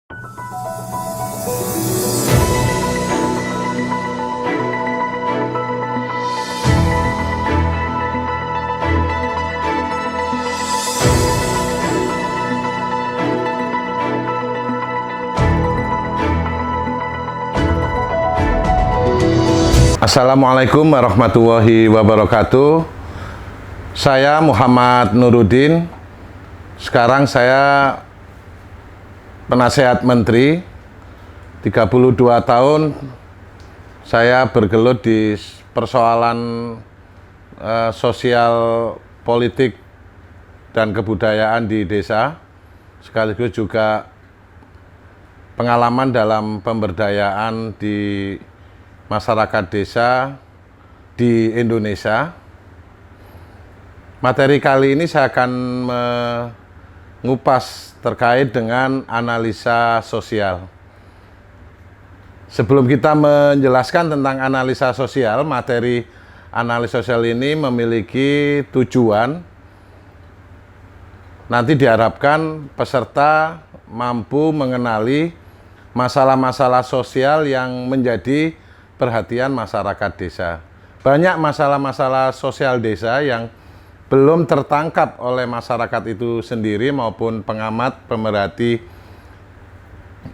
Assalamualaikum warahmatullahi wabarakatuh. Saya Muhammad Nuruddin. Sekarang saya penasehat menteri. 32 tahun saya bergelut di persoalan sosial, politik, dan kebudayaan di desa. Sekaligus juga pengalaman dalam pemberdayaan di masyarakat desa di Indonesia. Materi kali ini saya akan mengupas terkait dengan analisa sosial. Sebelum kita menjelaskan tentang analisa sosial, materi analisa sosial ini memiliki tujuan. Nanti diharapkan peserta mampu mengenali masalah-masalah sosial yang menjadi perhatian masyarakat desa. Banyak masalah-masalah sosial desa yang belum tertangkap oleh masyarakat itu sendiri maupun pengamat pemerhati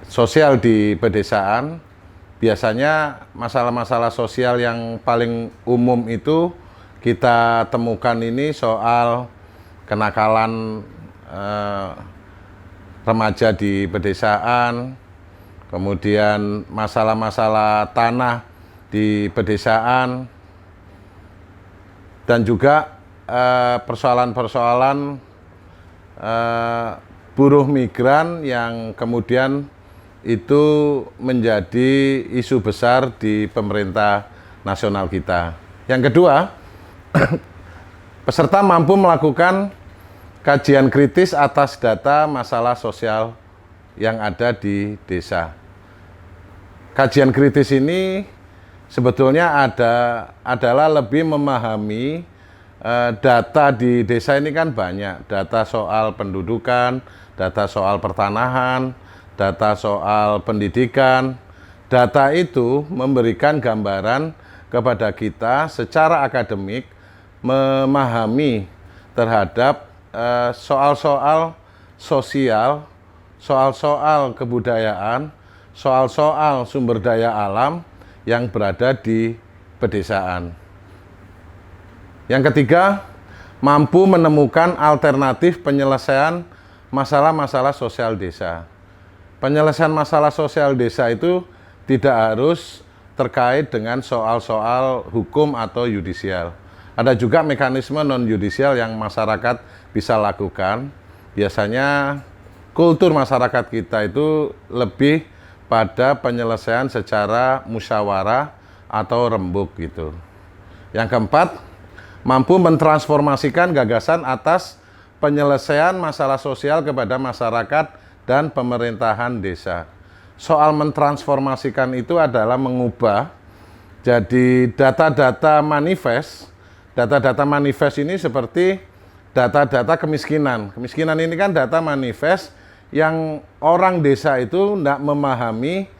sosial di pedesaan. Biasanya masalah-masalah sosial yang paling umum itu kita temukan ini soal kenakalan remaja di pedesaan, kemudian masalah-masalah tanah di pedesaan, dan juga persoalan-persoalan buruh migran yang kemudian itu menjadi isu besar di pemerintah nasional kita. Yang kedua, peserta mampu melakukan kajian kritis atas data masalah sosial yang ada di desa. Kajian kritis ini sebetulnya adalah lebih memahami data di desa ini kan banyak. Data soal pendudukan, data soal pertanahan, data soal pendidikan. Data itu memberikan gambaran kepada kita secara akademik memahami terhadap soal-soal sosial, soal-soal kebudayaan, soal-soal sumber daya alam yang berada di pedesaan. Yang ketiga, mampu menemukan alternatif penyelesaian masalah-masalah sosial desa. Penyelesaian masalah sosial desa itu tidak harus terkait dengan soal-soal hukum atau yudisial. Ada juga mekanisme non-yudisial yang masyarakat bisa lakukan. Biasanya kultur masyarakat kita itu lebih pada penyelesaian secara musyawarah atau rembuk gitu. Yang keempat, mampu mentransformasikan gagasan atas penyelesaian masalah sosial kepada masyarakat dan pemerintahan desa. Soal mentransformasikan itu adalah mengubah jadi data-data manifest. Data-data manifest ini seperti data-data kemiskinan. Kemiskinan ini kan data manifest yang orang desa itu tidak memahami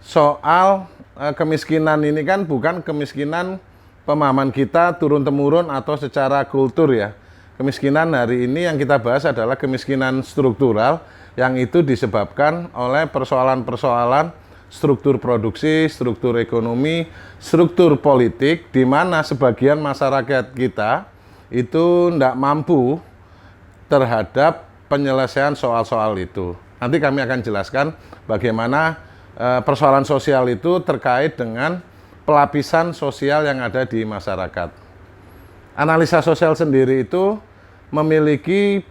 soal kemiskinan ini kan bukan kemiskinan pemahaman kita turun-temurun atau secara kultur ya. Kemiskinan hari ini yang kita bahas adalah kemiskinan struktural yang itu disebabkan oleh persoalan-persoalan struktur produksi, struktur ekonomi, struktur politik di mana sebagian masyarakat kita itu tidak mampu terhadap penyelesaian soal-soal itu. Nanti kami akan jelaskan bagaimana persoalan sosial itu terkait dengan pelapisan sosial yang ada di masyarakat. Analisa sosial sendiri itu memiliki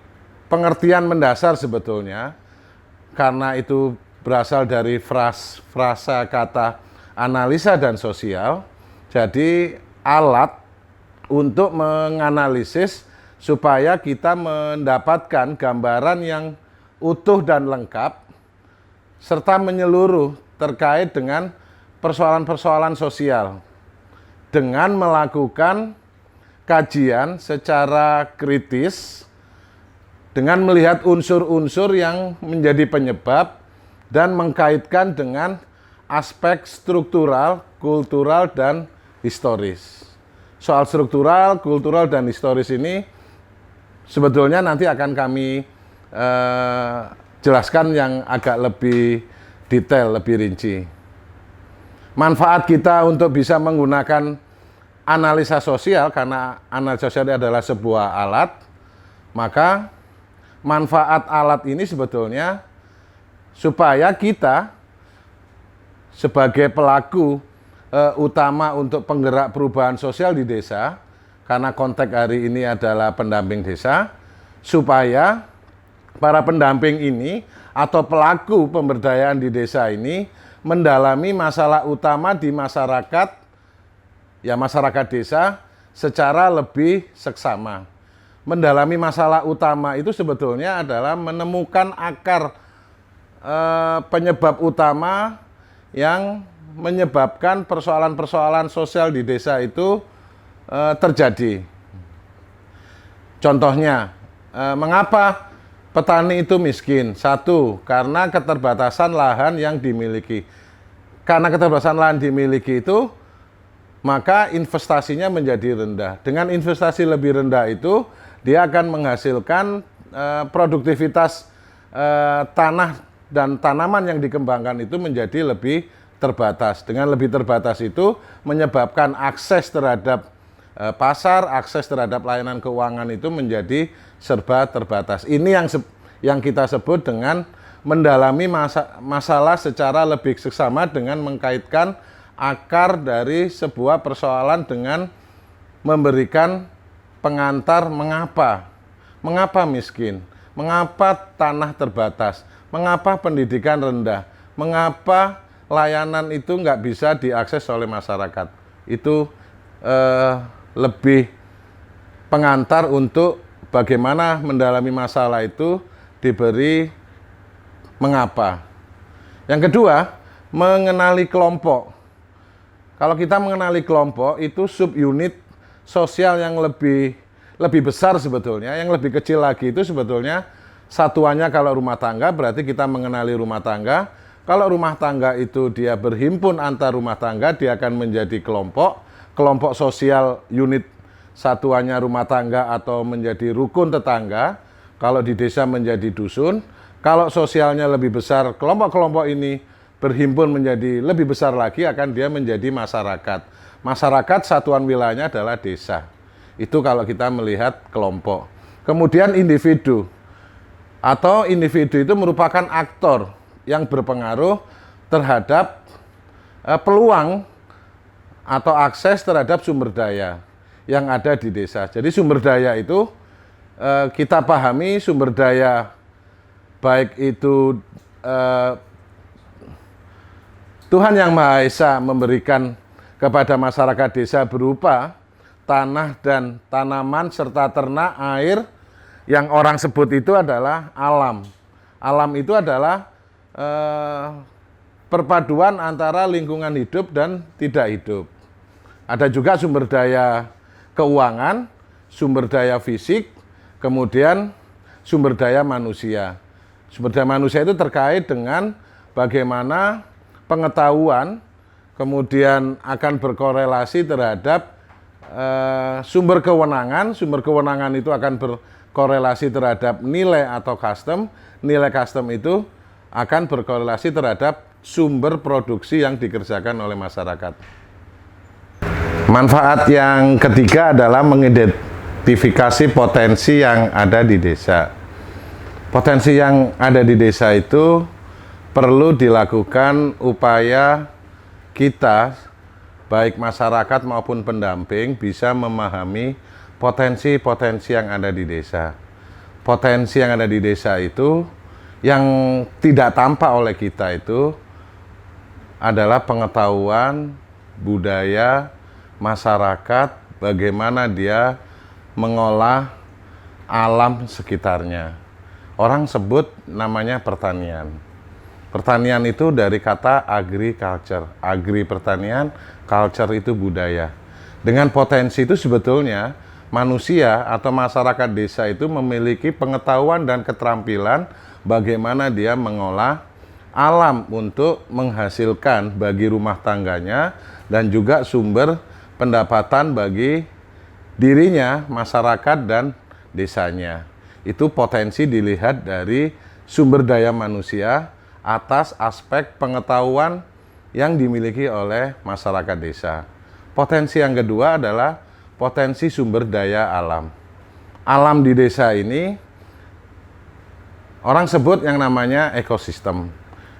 pengertian mendasar sebetulnya, karena itu berasal dari frasa kata analisa dan sosial. Jadi alat untuk menganalisis supaya kita mendapatkan gambaran yang utuh dan lengkap serta menyeluruh terkait dengan persoalan-persoalan sosial dengan melakukan kajian secara kritis dengan melihat unsur-unsur yang menjadi penyebab dan mengkaitkan dengan aspek struktural, kultural, dan historis. Soal struktural, kultural, dan historis ini sebetulnya nanti akan kami jelaskan yang agak lebih detail, lebih rinci. Manfaat kita untuk bisa menggunakan analisa sosial, karena analisa sosial adalah sebuah alat, maka manfaat alat ini sebetulnya supaya kita sebagai pelaku utama untuk penggerak perubahan sosial di desa, karena konteks hari ini adalah pendamping desa, supaya para pendamping ini atau pelaku pemberdayaan di desa ini mendalami masalah utama di masyarakat, ya masyarakat desa secara lebih seksama. Mendalami masalah utama itu sebetulnya adalah menemukan akar penyebab utama yang menyebabkan persoalan-persoalan sosial di desa itu terjadi. Contohnya, mengapa petani itu miskin? Satu, karena keterbatasan lahan yang dimiliki. Karena keterbatasan lahan dimiliki itu, maka investasinya menjadi rendah. Dengan investasi lebih rendah itu, dia akan menghasilkan produktivitas tanah dan tanaman yang dikembangkan itu menjadi lebih terbatas. Dengan lebih terbatas itu menyebabkan akses terhadap pasar, akses terhadap layanan keuangan itu menjadi serba terbatas. Ini yang kita sebut dengan mendalami masalah secara lebih seksama dengan mengkaitkan akar dari sebuah persoalan dengan memberikan pengantar mengapa miskin, mengapa tanah terbatas, mengapa pendidikan rendah, mengapa layanan itu nggak bisa diakses oleh masyarakat. Itu lebih pengantar untuk bagaimana mendalami masalah itu diberi mengapa. Yang kedua, mengenali kelompok. Kalau kita mengenali kelompok, itu subunit sosial yang lebih besar sebetulnya, yang lebih kecil lagi itu sebetulnya satuannya kalau rumah tangga, berarti kita mengenali rumah tangga. Kalau rumah tangga itu dia berhimpun antar rumah tangga, dia akan menjadi kelompok sosial unit satuannya rumah tangga atau menjadi rukun tetangga. Kalau di desa menjadi dusun. Kalau sosialnya lebih besar, kelompok-kelompok ini berhimpun menjadi lebih besar lagi, akan dia menjadi masyarakat. Masyarakat satuan wilayahnya adalah desa. Itu kalau kita melihat kelompok. Kemudian individu. Atau individu itu merupakan aktor yang berpengaruh terhadap peluang atau akses terhadap sumber daya yang ada di desa. Jadi sumber daya itu kita pahami sumber daya baik itu Tuhan Yang Maha Esa memberikan kepada masyarakat desa berupa tanah dan tanaman serta ternak, air, yang orang sebut itu adalah alam. Alam itu adalah perpaduan antara lingkungan hidup dan tidak hidup. Ada juga sumber daya keuangan, sumber daya fisik, kemudian sumber daya manusia. Sumber daya manusia itu terkait dengan bagaimana pengetahuan kemudian akan berkorelasi terhadap sumber kewenangan. Sumber kewenangan itu akan berkorelasi terhadap nilai atau custom. Nilai custom itu akan berkorelasi terhadap sumber produksi yang dikerjakan oleh masyarakat. Manfaat yang ketiga adalah mengidentifikasi potensi yang ada di desa. Potensi yang ada di desa itu perlu dilakukan upaya kita, baik masyarakat maupun pendamping, bisa memahami potensi-potensi yang ada di desa. Potensi yang ada di desa itu, yang tidak tampak oleh kita itu, adalah pengetahuan, budaya, masyarakat, bagaimana dia mengolah alam sekitarnya. Orang sebut namanya pertanian. Pertanian itu dari kata agriculture. Agri pertanian, culture itu budaya. Dengan potensi itu sebetulnya manusia atau masyarakat desa itu memiliki pengetahuan dan keterampilan bagaimana dia mengolah alam untuk menghasilkan bagi rumah tangganya dan juga sumber pendapatan bagi dirinya, masyarakat, dan desanya. Itu potensi dilihat dari sumber daya manusia atas aspek pengetahuan yang dimiliki oleh masyarakat desa. Potensi yang kedua adalah potensi sumber daya alam. Alam di desa ini orang sebut yang namanya ekosistem.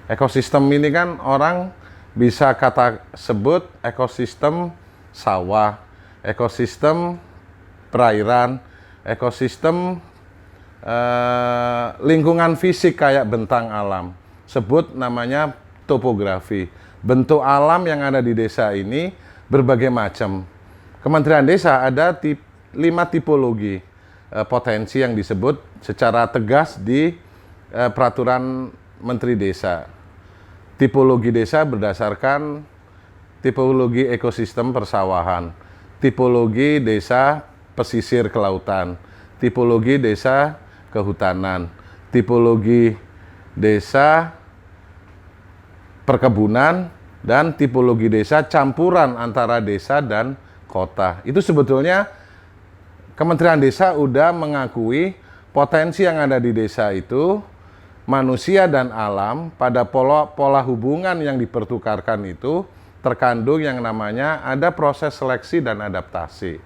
Ekosistem ini kan orang bisa kata sebut ekosistem sawah, ekosistem perairan, ekosistem lingkungan fisik kayak bentang alam. Sebut namanya topografi. Bentuk alam yang ada di desa ini berbagai macam. Kementerian Desa ada 5 tipologi potensi yang disebut secara tegas di peraturan Menteri Desa. Tipologi desa berdasarkan tipologi ekosistem persawahan, tipologi desa pesisir kelautan, tipologi desa kehutanan, tipologi desa perkebunan, dan tipologi desa campuran antara desa dan kota. Itu sebetulnya Kementerian Desa udah mengakui potensi yang ada di desa itu, manusia dan alam pada pola hubungan yang dipertukarkan itu terkandung yang namanya ada proses seleksi dan adaptasi.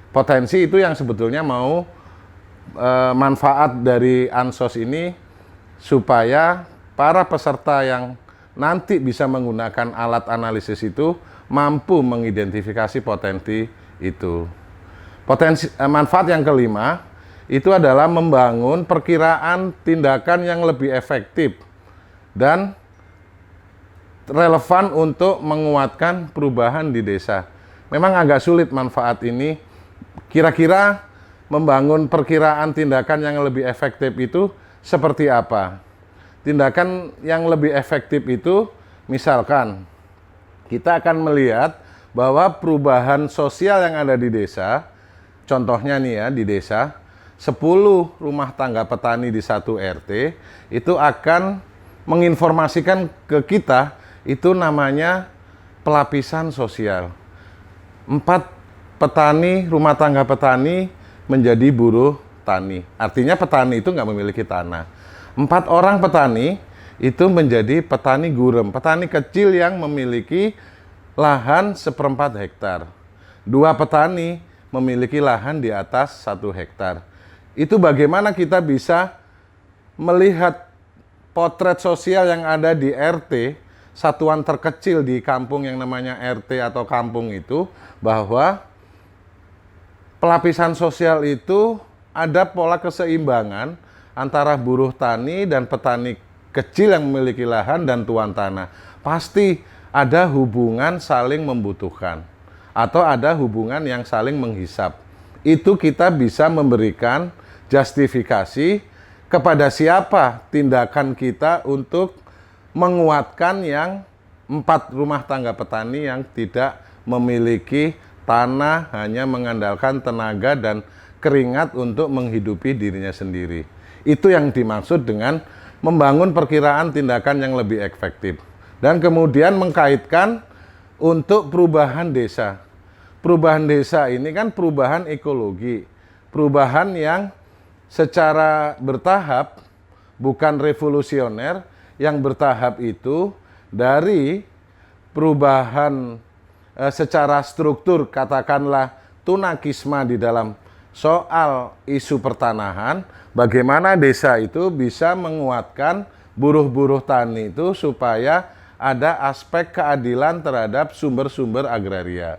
Potensi itu yang sebetulnya mau manfaat dari Ansos ini supaya para peserta yang nanti bisa menggunakan alat analisis itu mampu mengidentifikasi potensi itu. Manfaat yang kelima itu adalah membangun perkiraan tindakan yang lebih efektif dan relevan untuk menguatkan perubahan di desa. Memang agak sulit manfaat ini. Kira-kira membangun perkiraan tindakan yang lebih efektif itu seperti apa? Tindakan yang lebih efektif itu misalkan kita akan melihat bahwa perubahan sosial yang ada di desa, contohnya nih ya di desa, 10 rumah tangga petani di satu RT itu akan menginformasikan ke kita, itu namanya pelapisan sosial. 4 petani, rumah tangga petani menjadi buruh tani. Artinya petani itu nggak memiliki tanah. 4 orang petani itu menjadi petani gurem, petani kecil yang memiliki lahan 1/4 hektar. 2 petani memiliki lahan di atas 1 hektar. Itu bagaimana kita bisa melihat potret sosial yang ada di RT, satuan terkecil di kampung yang namanya RT atau kampung itu, bahwa pelapisan sosial itu ada pola keseimbangan antara buruh tani dan petani kecil yang memiliki lahan dan tuan tanah. Pasti ada hubungan saling membutuhkan atau ada hubungan yang saling menghisap. Itu kita bisa memberikan justifikasi kepada siapa tindakan kita untuk menguatkan yang 4 rumah tangga petani yang tidak memiliki tanah, hanya mengandalkan tenaga dan keringat untuk menghidupi dirinya sendiri. Itu yang dimaksud dengan membangun perkiraan tindakan yang lebih efektif. Dan kemudian mengkaitkan untuk perubahan desa. Perubahan desa ini kan perubahan ekologi, perubahan yang secara bertahap, bukan revolusioner. Yang bertahap itu dari perubahan secara struktur, katakanlah tunakisma di dalam soal isu pertanahan, bagaimana desa itu bisa menguatkan buruh-buruh tani itu supaya ada aspek keadilan terhadap sumber-sumber agraria.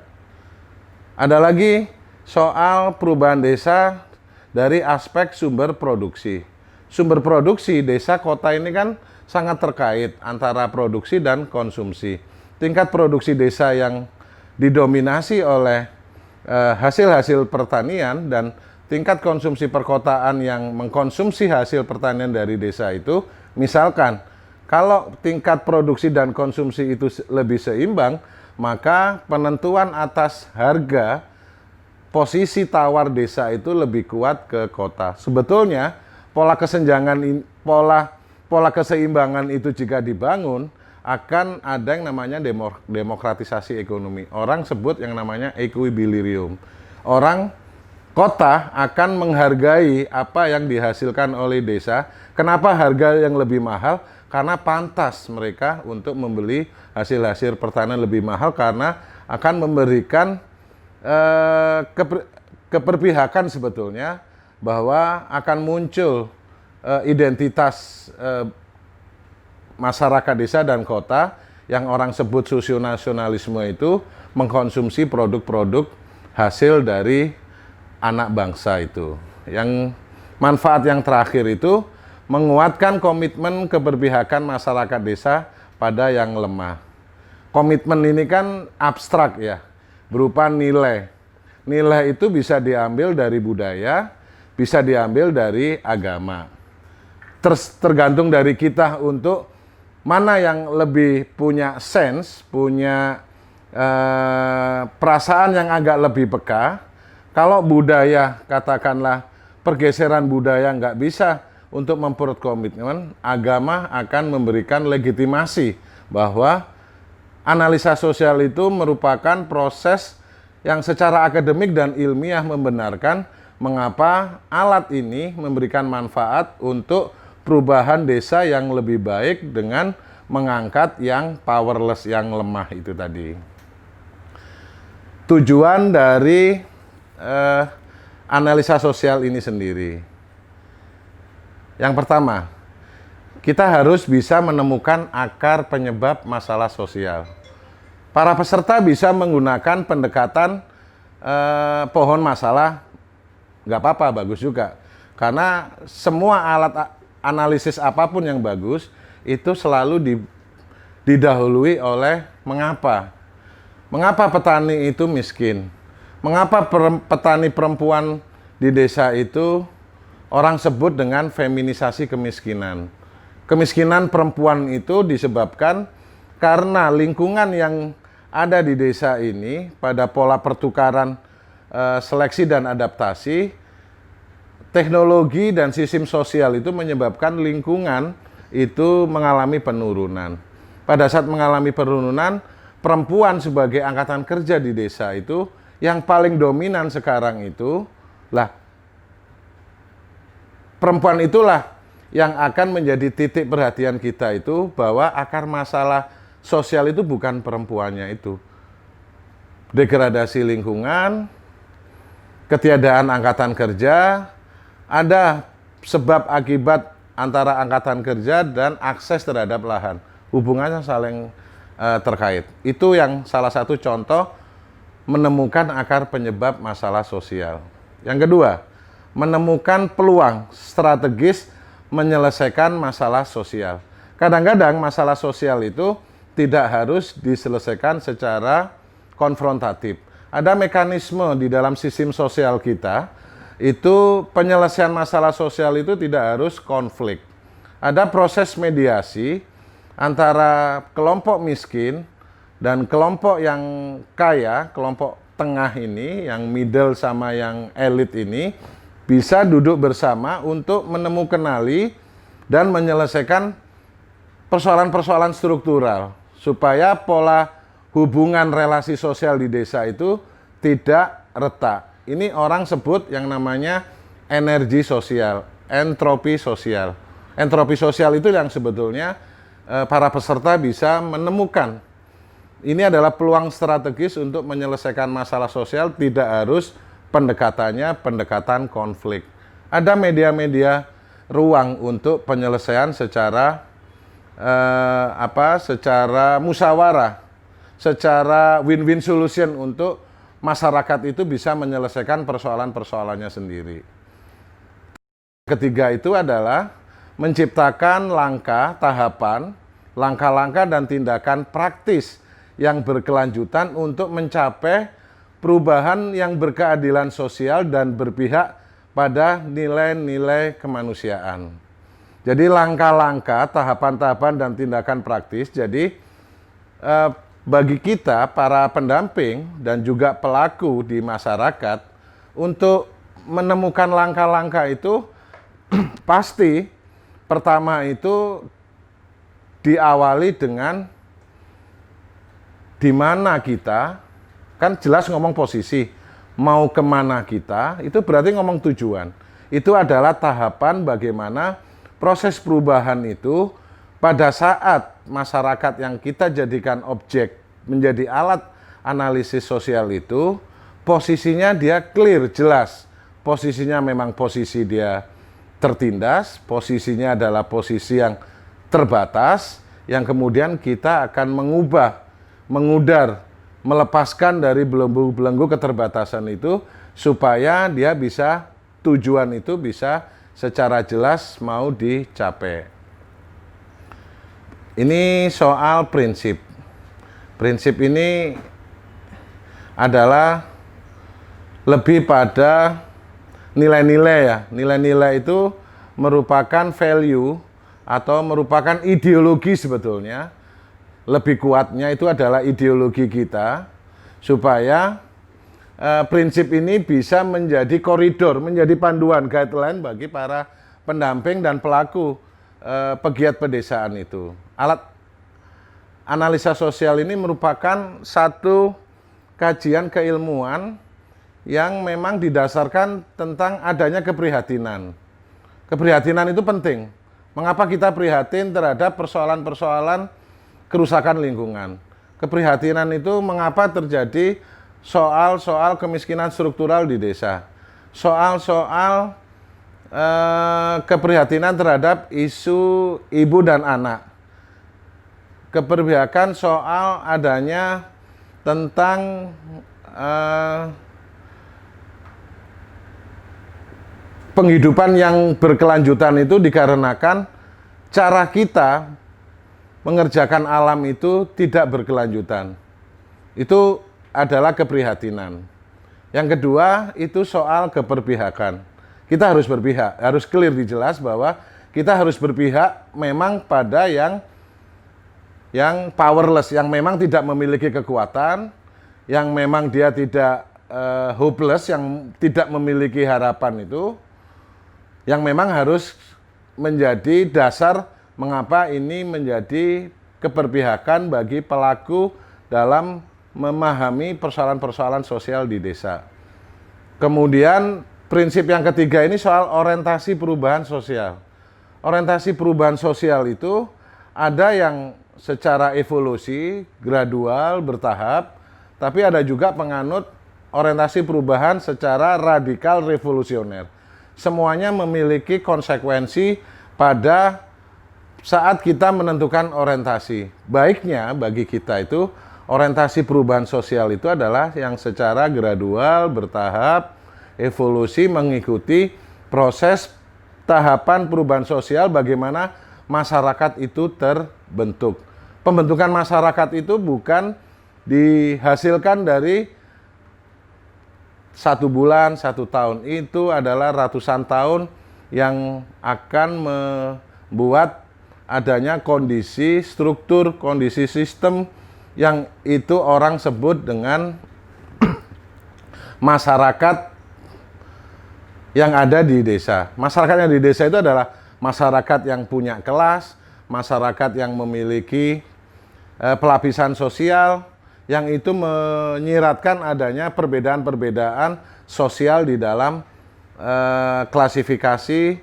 Ada lagi soal perubahan desa dari aspek sumber produksi. Sumber produksi desa kota ini kan sangat terkait antara produksi dan konsumsi. Tingkat produksi desa yang didominasi oleh hasil-hasil pertanian dan tingkat konsumsi perkotaan yang mengkonsumsi hasil pertanian dari desa itu, misalkan kalau tingkat produksi dan konsumsi itu lebih seimbang, maka penentuan atas harga posisi tawar desa itu lebih kuat ke kota. Sebetulnya pola kesenjangan, pola pola keseimbangan itu jika dibangun, akan ada yang namanya demokratisasi ekonomi. Orang sebut yang namanya equilibrium. Orang kota akan menghargai apa yang dihasilkan oleh desa. Kenapa harga yang lebih mahal? Karena pantas mereka untuk membeli hasil-hasil pertanian lebih mahal karena akan memberikan keberpihakan sebetulnya bahwa akan muncul identitas masyarakat desa dan kota yang orang sebut sosionasionalisme itu mengkonsumsi produk-produk hasil dari anak bangsa itu. Yang manfaat yang terakhir itu menguatkan komitmen keberpihakan masyarakat desa pada yang lemah. Komitmen ini kan abstrak ya, berupa nilai. Nilai itu bisa diambil dari budaya, bisa diambil dari agama. Tergantung dari kita untuk mana yang lebih punya sense, punya perasaan yang agak lebih peka. Kalau budaya, katakanlah pergeseran budaya nggak bisa untuk memperoleh komitmen, agama akan memberikan legitimasi bahwa analisa sosial itu merupakan proses yang secara akademik dan ilmiah membenarkan mengapa alat ini memberikan manfaat untuk perubahan desa yang lebih baik dengan mengangkat yang powerless, yang lemah itu tadi. Tujuan dari analisa sosial ini sendiri. Yang pertama, kita harus bisa menemukan akar penyebab masalah sosial. Para peserta bisa menggunakan pendekatan pohon masalah, nggak apa-apa, bagus juga. Karena semua alat analisis apapun yang bagus itu selalu didahului oleh mengapa. Mengapa petani itu miskin? Mengapa petani perempuan di desa itu orang sebut dengan feminisasi kemiskinan? Kemiskinan perempuan itu disebabkan karena lingkungan yang ada di desa ini pada pola pertukaran seleksi dan adaptasi, teknologi dan sistem sosial itu menyebabkan lingkungan itu mengalami penurunan. Pada saat mengalami penurunan, perempuan sebagai angkatan kerja di desa itu yang paling dominan sekarang itu lah perempuan itulah yang akan menjadi titik perhatian kita itu bahwa akar masalah sosial itu bukan perempuannya itu. Degradasi lingkungan, ketiadaan angkatan kerja, ada sebab akibat antara angkatan kerja dan akses terhadap lahan. Hubungannya saling terkait. Itu yang salah satu contoh menemukan akar penyebab masalah sosial. Yang kedua, menemukan peluang strategis menyelesaikan masalah sosial. Kadang-kadang masalah sosial itu tidak harus diselesaikan secara konfrontatif. Ada mekanisme di dalam sistem sosial kita, itu penyelesaian masalah sosial itu tidak harus konflik. Ada proses mediasi antara kelompok miskin dan kelompok yang kaya, kelompok tengah ini, yang middle sama yang elit ini, bisa duduk bersama untuk menemukanali dan menyelesaikan persoalan-persoalan struktural, supaya pola hubungan relasi sosial di desa itu tidak retak. Ini orang sebut yang namanya energi sosial, entropi sosial. Entropi sosial itu yang sebetulnya para peserta bisa menemukan. Ini adalah peluang strategis untuk menyelesaikan masalah sosial, tidak harus pendekatannya pendekatan konflik. Ada media-media ruang untuk penyelesaian secara secara musyawarah, secara win-win solution untuk masyarakat itu bisa menyelesaikan persoalan-persoalannya sendiri. Ketiga itu adalah menciptakan langkah-langkah dan tindakan praktis yang berkelanjutan untuk mencapai perubahan yang berkeadilan sosial dan berpihak pada nilai-nilai kemanusiaan. Jadi langkah-langkah, tahapan-tahapan dan tindakan praktis. Jadi bagi kita, para pendamping dan juga pelaku di masyarakat, untuk menemukan langkah-langkah itu pasti pertama itu diawali dengan di mana kita, kan jelas ngomong posisi, mau kemana kita, itu berarti ngomong tujuan. Itu adalah tahapan bagaimana proses perubahan itu pada saat masyarakat yang kita jadikan objek menjadi alat analisis sosial itu, posisinya dia clear, jelas. Posisinya memang posisi dia tertindas, posisinya adalah posisi yang terbatas, yang kemudian kita akan mengubah, mengudar, melepaskan dari belenggu-belenggu keterbatasan itu, supaya dia bisa, tujuan itu bisa secara jelas mau dicapai. Ini soal prinsip. Prinsip ini adalah lebih pada nilai-nilai ya. Nilai-nilai itu merupakan value atau merupakan ideologi sebetulnya. Lebih kuatnya itu adalah ideologi kita, supaya prinsip ini bisa menjadi koridor, menjadi panduan, guideline bagi para pendamping dan pelaku pegiat pedesaan itu. Alat analisa sosial ini merupakan satu kajian keilmuan yang memang didasarkan tentang adanya keprihatinan. Keprihatinan itu penting. Mengapa kita prihatin terhadap persoalan-persoalan kerusakan lingkungan? Keprihatinan itu mengapa terjadi soal-soal kemiskinan struktural di desa, soal-soal keprihatinan terhadap isu ibu dan anak, keberpihakan soal adanya tentang penghidupan yang berkelanjutan itu dikarenakan cara kita mengerjakan alam itu tidak berkelanjutan. Itu adalah keprihatinan. Yang kedua itu soal keberpihakan. Kita harus berpihak, harus clear dijelas bahwa kita harus berpihak memang pada yang powerless, yang memang tidak memiliki kekuatan, yang memang dia tidak hopeless, yang tidak memiliki harapan itu, yang memang harus menjadi dasar mengapa ini menjadi keberpihakan bagi pelaku dalam memahami persoalan-persoalan sosial di desa. Kemudian prinsip yang ketiga ini soal orientasi perubahan sosial. Orientasi perubahan sosial itu ada yang secara evolusi, gradual, bertahap, tapi ada juga penganut orientasi perubahan secara radikal revolusioner. Semuanya memiliki konsekuensi pada saat kita menentukan orientasi. Baiknya bagi kita itu, orientasi perubahan sosial itu adalah yang secara gradual, bertahap, evolusi, mengikuti proses tahapan perubahan sosial bagaimana masyarakat itu terbentuk. Pembentukan masyarakat itu bukan dihasilkan dari 1 bulan, 1 tahun. Itu adalah ratusan tahun yang akan membuat adanya kondisi, struktur, kondisi sistem yang itu orang sebut dengan masyarakat yang ada di desa. Masyarakat yang di desa itu adalah masyarakat yang punya kelas, masyarakat yang memiliki pelapisan sosial, yang itu menyiratkan adanya perbedaan-perbedaan sosial di dalam klasifikasi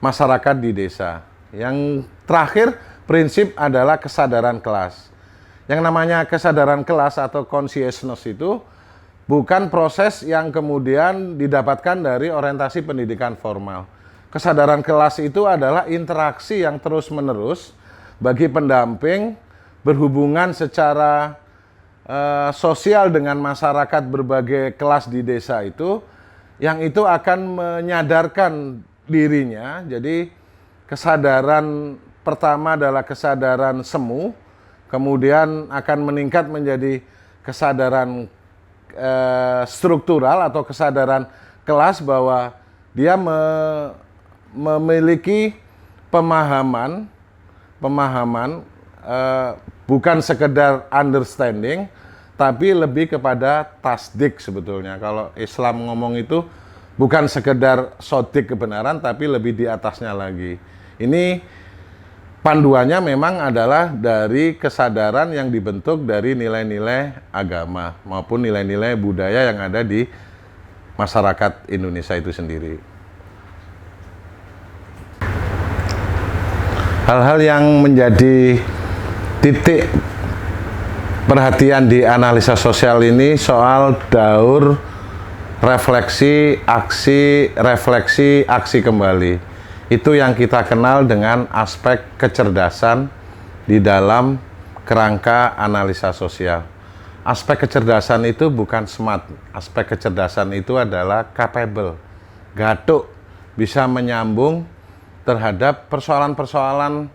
masyarakat di desa. Yang terakhir, prinsip adalah kesadaran kelas. Yang namanya kesadaran kelas atau consciousness itu bukan proses yang kemudian didapatkan dari orientasi pendidikan formal. Kesadaran kelas itu adalah interaksi yang terus-menerus bagi pendamping berhubungan secara sosial dengan masyarakat berbagai kelas di desa itu, yang itu akan menyadarkan dirinya. Jadi kesadaran pertama adalah kesadaran semu, kemudian akan meningkat menjadi kesadaran struktural atau kesadaran kelas bahwa dia memiliki pemahaman bukan sekedar understanding, tapi lebih kepada tasdik sebetulnya. Kalau Islam ngomong itu bukan sekedar sodik kebenaran, tapi lebih di atasnya lagi. Ini panduannya memang adalah dari kesadaran yang dibentuk dari nilai-nilai agama maupun nilai-nilai budaya yang ada di masyarakat Indonesia itu sendiri. Hal-hal yang menjadi titik perhatian di analisa sosial ini soal daur refleksi, aksi kembali. Itu yang kita kenal dengan aspek kecerdasan di dalam kerangka analisa sosial. Aspek kecerdasan itu bukan smart, aspek kecerdasan itu adalah capable, gatuk, bisa menyambung terhadap persoalan-persoalan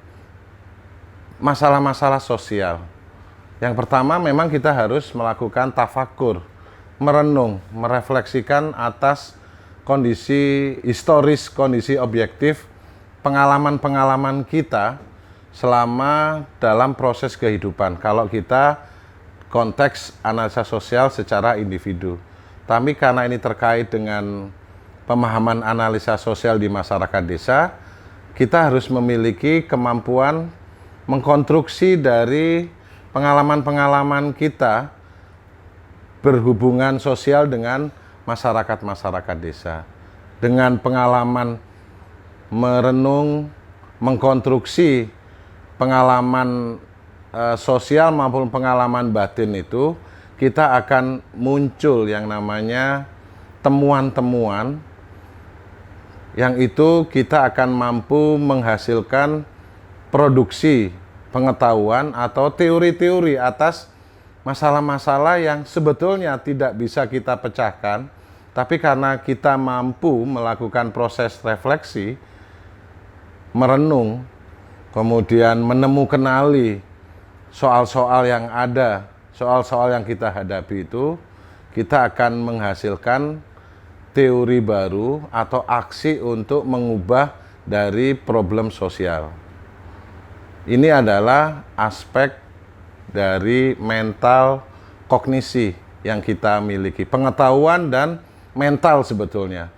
masalah-masalah sosial. Yang pertama memang kita harus melakukan tafakur, merenung, merefleksikan atas kondisi historis, kondisi objektif, pengalaman-pengalaman kita selama dalam proses kehidupan. Kalau kita konteks analisa sosial secara individu. Tapi karena ini terkait dengan pemahaman analisa sosial di masyarakat desa, kita harus memiliki kemampuan mengkonstruksi dari pengalaman-pengalaman kita berhubungan sosial dengan masyarakat-masyarakat desa. Dengan pengalaman merenung, mengkonstruksi pengalaman sosial maupun pengalaman batin itu, kita akan muncul yang namanya temuan-temuan yang itu kita akan mampu menghasilkan produksi pengetahuan atau teori-teori atas masalah-masalah yang sebetulnya tidak bisa kita pecahkan, tapi karena kita mampu melakukan proses refleksi, merenung, kemudian kenali soal-soal yang ada, soal-soal yang kita hadapi itu, kita akan menghasilkan teori baru atau aksi untuk mengubah dari problem sosial. Ini adalah aspek dari mental kognisi yang kita miliki, pengetahuan dan mental sebetulnya.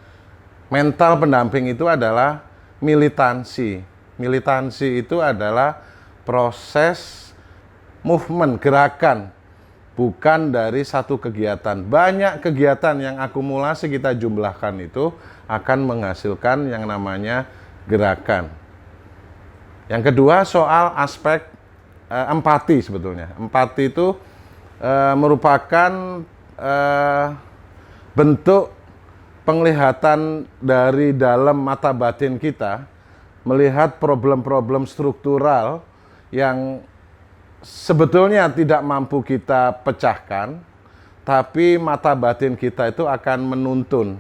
Mental pendamping itu adalah militansi. Militansi itu adalah proses movement, gerakan, bukan dari satu kegiatan. Banyak kegiatan yang akumulasi kita jumlahkan itu akan menghasilkan yang namanya gerakan. Yang kedua soal aspek empati sebetulnya. Empati itu merupakan bentuk penglihatan dari dalam mata batin kita, melihat problem-problem struktural yang sebetulnya tidak mampu kita pecahkan, tapi mata batin kita itu akan menuntun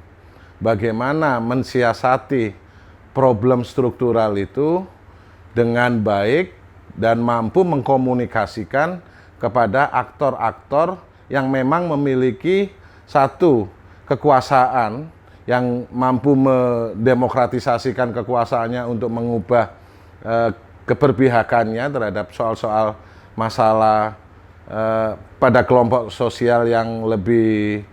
bagaimana mensiasati problem struktural itu dengan baik dan mampu mengkomunikasikan kepada aktor-aktor yang memang memiliki satu kekuasaan yang mampu mendemokratisasikan kekuasaannya untuk mengubah keberpihakannya terhadap soal-soal masalah pada kelompok sosial yang lebih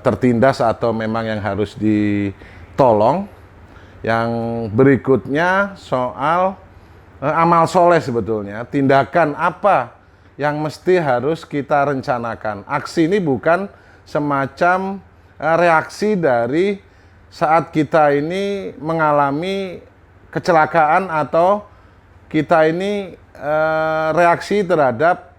tertindas atau memang yang harus ditolong. Yang berikutnya soal amal soleh sebetulnya, tindakan apa yang mesti harus kita rencanakan. Aksi ini bukan semacam reaksi dari saat kita ini mengalami kecelakaan atau kita ini reaksi terhadap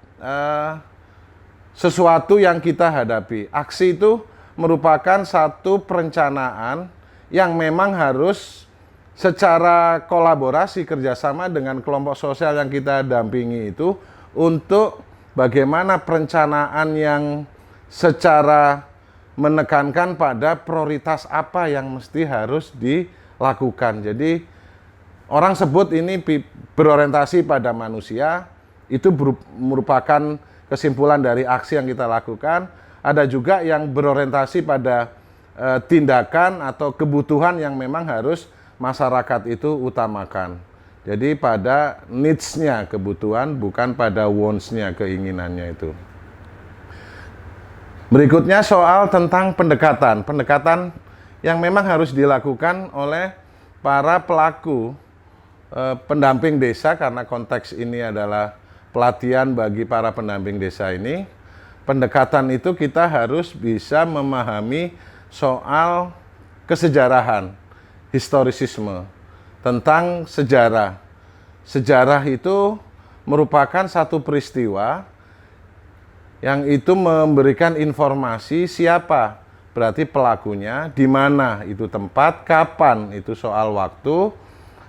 sesuatu yang kita hadapi. Aksi itu merupakan satu perencanaan yang memang harus secara kolaborasi kerjasama dengan kelompok sosial yang kita dampingi itu untuk bagaimana perencanaan yang secara menekankan pada prioritas apa yang mesti harus dilakukan. Jadi orang sebut ini berorientasi pada manusia, itu merupakan kesimpulan dari aksi yang kita lakukan. Ada juga yang berorientasi pada tindakan atau kebutuhan yang memang harus masyarakat itu utamakan. Jadi pada needs-nya kebutuhan, bukan pada wants-nya keinginannya itu. Berikutnya soal tentang pendekatan. Pendekatan yang memang harus dilakukan oleh para pelaku pendamping desa, karena konteks ini adalah pelatihan bagi para pendamping desa ini. Pendekatan itu kita harus bisa memahami soal kesejarahan, historisisme, tentang sejarah. Sejarah itu merupakan satu peristiwa yang itu memberikan informasi siapa berarti pelakunya, di mana itu tempat, kapan itu soal waktu,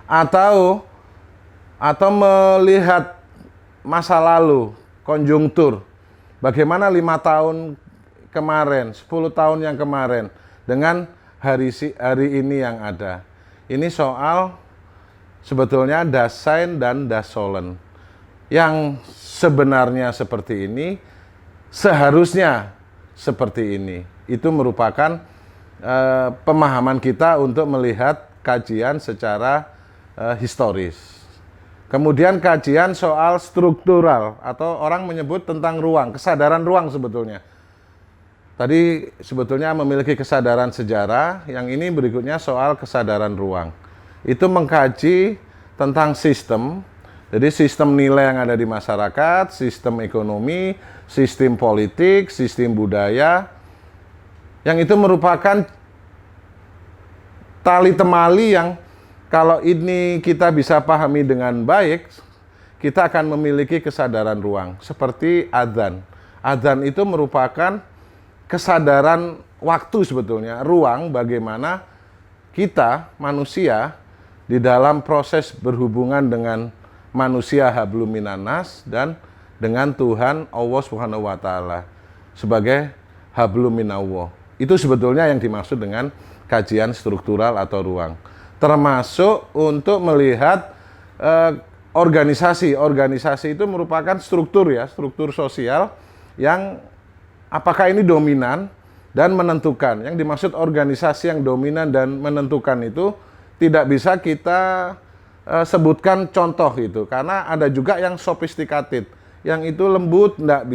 atau melihat masa lalu, konjungtur. Bagaimana 5 tahun kemarin, 10 tahun yang kemarin dengan hari ini yang ada. Ini soal sebetulnya Dasein dan Dasolen. Yang sebenarnya seperti ini, seharusnya seperti ini. Itu merupakan pemahaman kita untuk melihat kajian secara historis. Kemudian kajian soal struktural, atau orang menyebut tentang ruang, kesadaran ruang sebetulnya. Tadi sebetulnya memiliki kesadaran sejarah, yang ini berikutnya soal kesadaran ruang. Itu mengkaji tentang sistem, jadi sistem nilai yang ada di masyarakat, sistem ekonomi, sistem politik, sistem budaya, yang itu merupakan tali temali yang kalau ini kita bisa pahami dengan baik, kita akan memiliki kesadaran ruang. Seperti adzan. Adzan itu merupakan kesadaran waktu sebetulnya, ruang bagaimana kita, manusia, di dalam proses berhubungan dengan manusia hablum minannas dan dengan Tuhan Allah Subhanahu wa taala sebagai hablum minallah. Itu sebetulnya yang dimaksud dengan kajian struktural atau ruang. Termasuk untuk melihat organisasi. Organisasi itu merupakan struktur ya, struktur sosial yang apakah ini dominan dan menentukan. Yang dimaksud organisasi yang dominan dan menentukan itu tidak bisa kita sebutkan contoh itu, karena ada juga yang sophisticated, yang itu lembut, tidak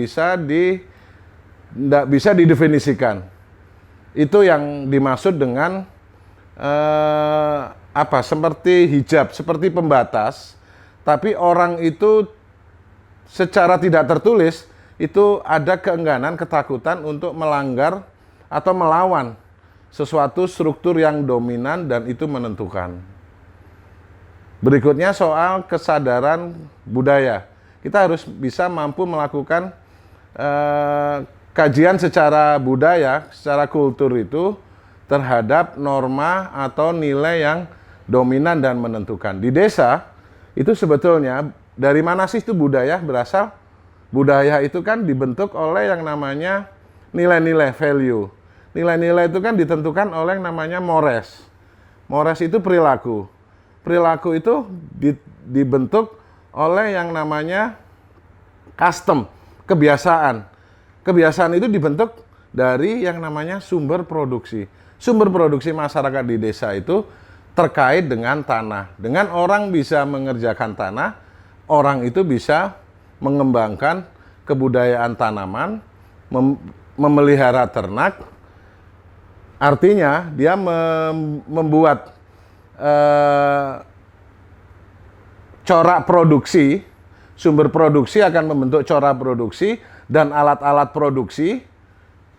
bisa didefinisikan. Itu yang dimaksud dengan seperti hijab, seperti pembatas, tapi orang itu secara tidak tertulis itu ada keengganan, ketakutan untuk melanggar atau melawan sesuatu struktur yang dominan dan itu menentukan. Berikutnya soal kesadaran budaya. Kita harus bisa mampu melakukan kajian secara budaya, secara kultur itu terhadap norma atau nilai yang dominan dan menentukan. Di desa itu sebetulnya dari mana sih itu budaya berasal? Budaya itu kan dibentuk oleh yang namanya nilai-nilai value. Nilai-nilai itu kan ditentukan oleh yang namanya mores. Mores itu perilaku. Perilaku itu dibentuk oleh yang namanya custom, kebiasaan. Kebiasaan itu dibentuk dari yang namanya sumber produksi. Sumber produksi masyarakat di desa itu terkait dengan tanah. Dengan orang bisa mengerjakan tanah, orang itu bisa mengembangkan kebudayaan tanaman, memelihara ternak. Artinya dia membuat corak produksi, sumber produksi akan membentuk corak produksi dan alat-alat produksi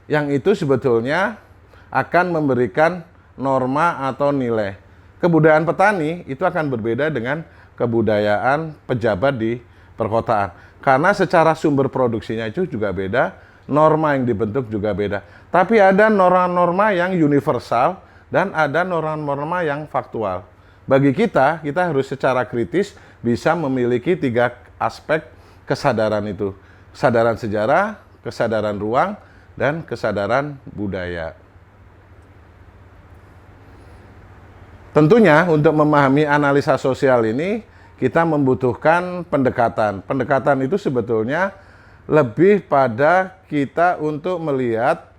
yang itu sebetulnya akan memberikan norma atau nilai. Kebudayaan petani itu akan berbeda dengan kebudayaan pejabat di perkotaan. Karena secara sumber produksinya itu juga beda, norma yang dibentuk juga beda. Tapi ada norma-norma yang universal dan ada norma-norma yang faktual. Bagi kita harus secara kritis bisa memiliki 3 aspek kesadaran itu. Kesadaran sejarah, kesadaran ruang, dan kesadaran budaya. Tentunya untuk memahami analisa sosial ini, kita membutuhkan pendekatan. Pendekatan itu sebetulnya lebih pada kita untuk melihat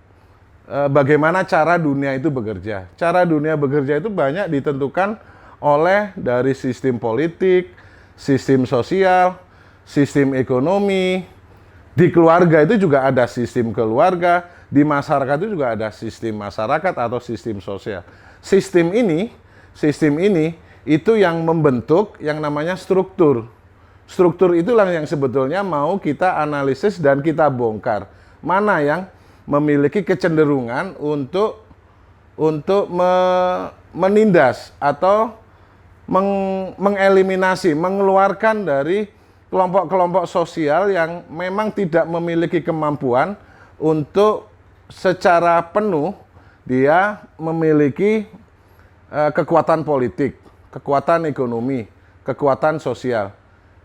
bagaimana cara dunia itu bekerja. Cara dunia bekerja itu banyak ditentukan oleh dari sistem politik, sistem sosial, sistem ekonomi. Di keluarga itu juga ada sistem keluarga, di masyarakat itu juga ada sistem masyarakat atau sistem sosial. Sistem ini itu yang membentuk yang namanya struktur. Struktur itulah yang sebetulnya mau kita analisis dan kita bongkar. Mana yang memiliki kecenderungan untuk menindas atau mengeliminasi, mengeluarkan dari kelompok-kelompok sosial yang memang tidak memiliki kemampuan untuk secara penuh dia memiliki kekuatan politik, kekuatan ekonomi, kekuatan sosial.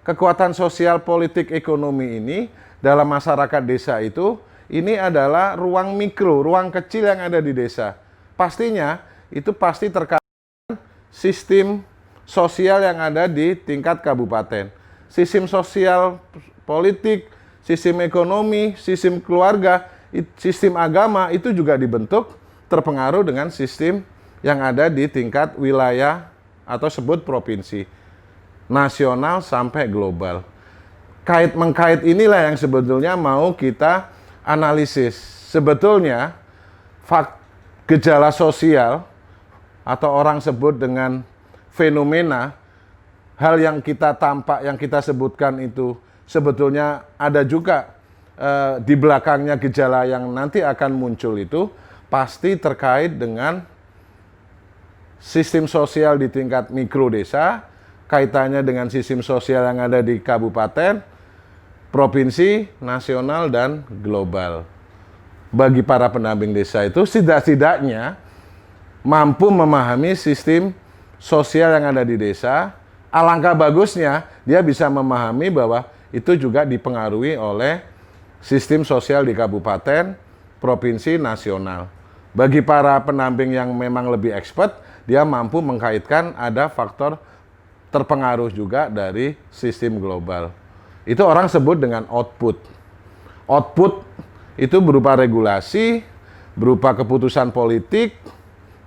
Kekuatan sosial, politik, ekonomi ini dalam masyarakat desa itu, ini adalah ruang mikro, ruang kecil yang ada di desa. Pastinya itu pasti terkait sistem sosial yang ada di tingkat kabupaten. Sistem sosial, politik, sistem ekonomi, sistem keluarga, sistem agama itu juga dibentuk terpengaruh dengan sistem yang ada di tingkat wilayah atau sebut provinsi, nasional sampai global. Kait-mengkait inilah yang sebetulnya mau kita analisis. Sebetulnya gejala sosial atau orang sebut dengan fenomena, hal yang kita tampak, yang kita sebutkan itu sebetulnya ada juga di belakangnya gejala yang nanti akan muncul itu pasti terkait dengan sistem sosial di tingkat mikro desa, kaitannya dengan sistem sosial yang ada di kabupaten, provinsi, nasional, dan global. Bagi para pendamping desa itu setidaknya mampu memahami sistem sosial yang ada di desa. Alangkah bagusnya dia bisa memahami bahwa itu juga dipengaruhi oleh sistem sosial di kabupaten, provinsi, nasional. Bagi para pendamping yang memang lebih expert, dia mampu mengkaitkan ada faktor terpengaruh juga dari sistem global. Itu orang sebut dengan output. Output itu berupa regulasi, berupa keputusan politik,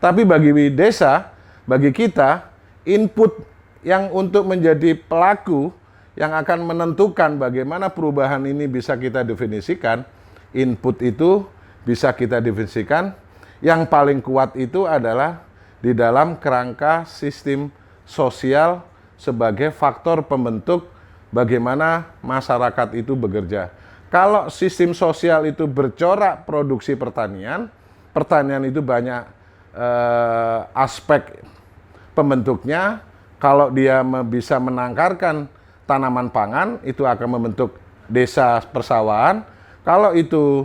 tapi bagi desa, bagi kita, input yang untuk menjadi pelaku yang akan menentukan bagaimana perubahan ini bisa kita definisikan, input itu bisa kita definisikan, yang paling kuat itu adalah di dalam kerangka sistem sosial sebagai faktor pembentuk bagaimana masyarakat itu bekerja. Kalau sistem sosial itu bercorak produksi pertanian, pertanian itu banyak aspek pembentuknya. Kalau dia bisa menangkarkan tanaman pangan, itu akan membentuk desa persawahan. Kalau itu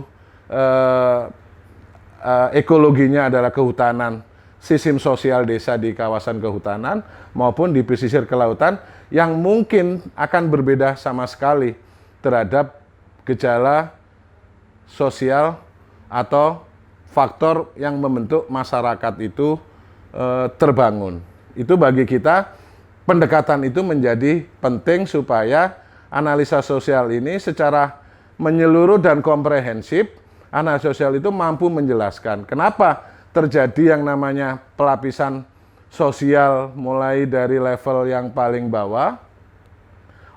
ekologinya adalah kehutanan, sistem sosial desa di kawasan kehutanan maupun di pesisir kelautan yang mungkin akan berbeda sama sekali terhadap gejala sosial atau faktor yang membentuk masyarakat itu terbangun. Itu bagi kita pendekatan itu menjadi penting supaya analisa sosial ini secara menyeluruh dan komprehensif, analisa sosial itu mampu menjelaskan kenapa terjadi yang namanya pelapisan sosial mulai dari level yang paling bawah,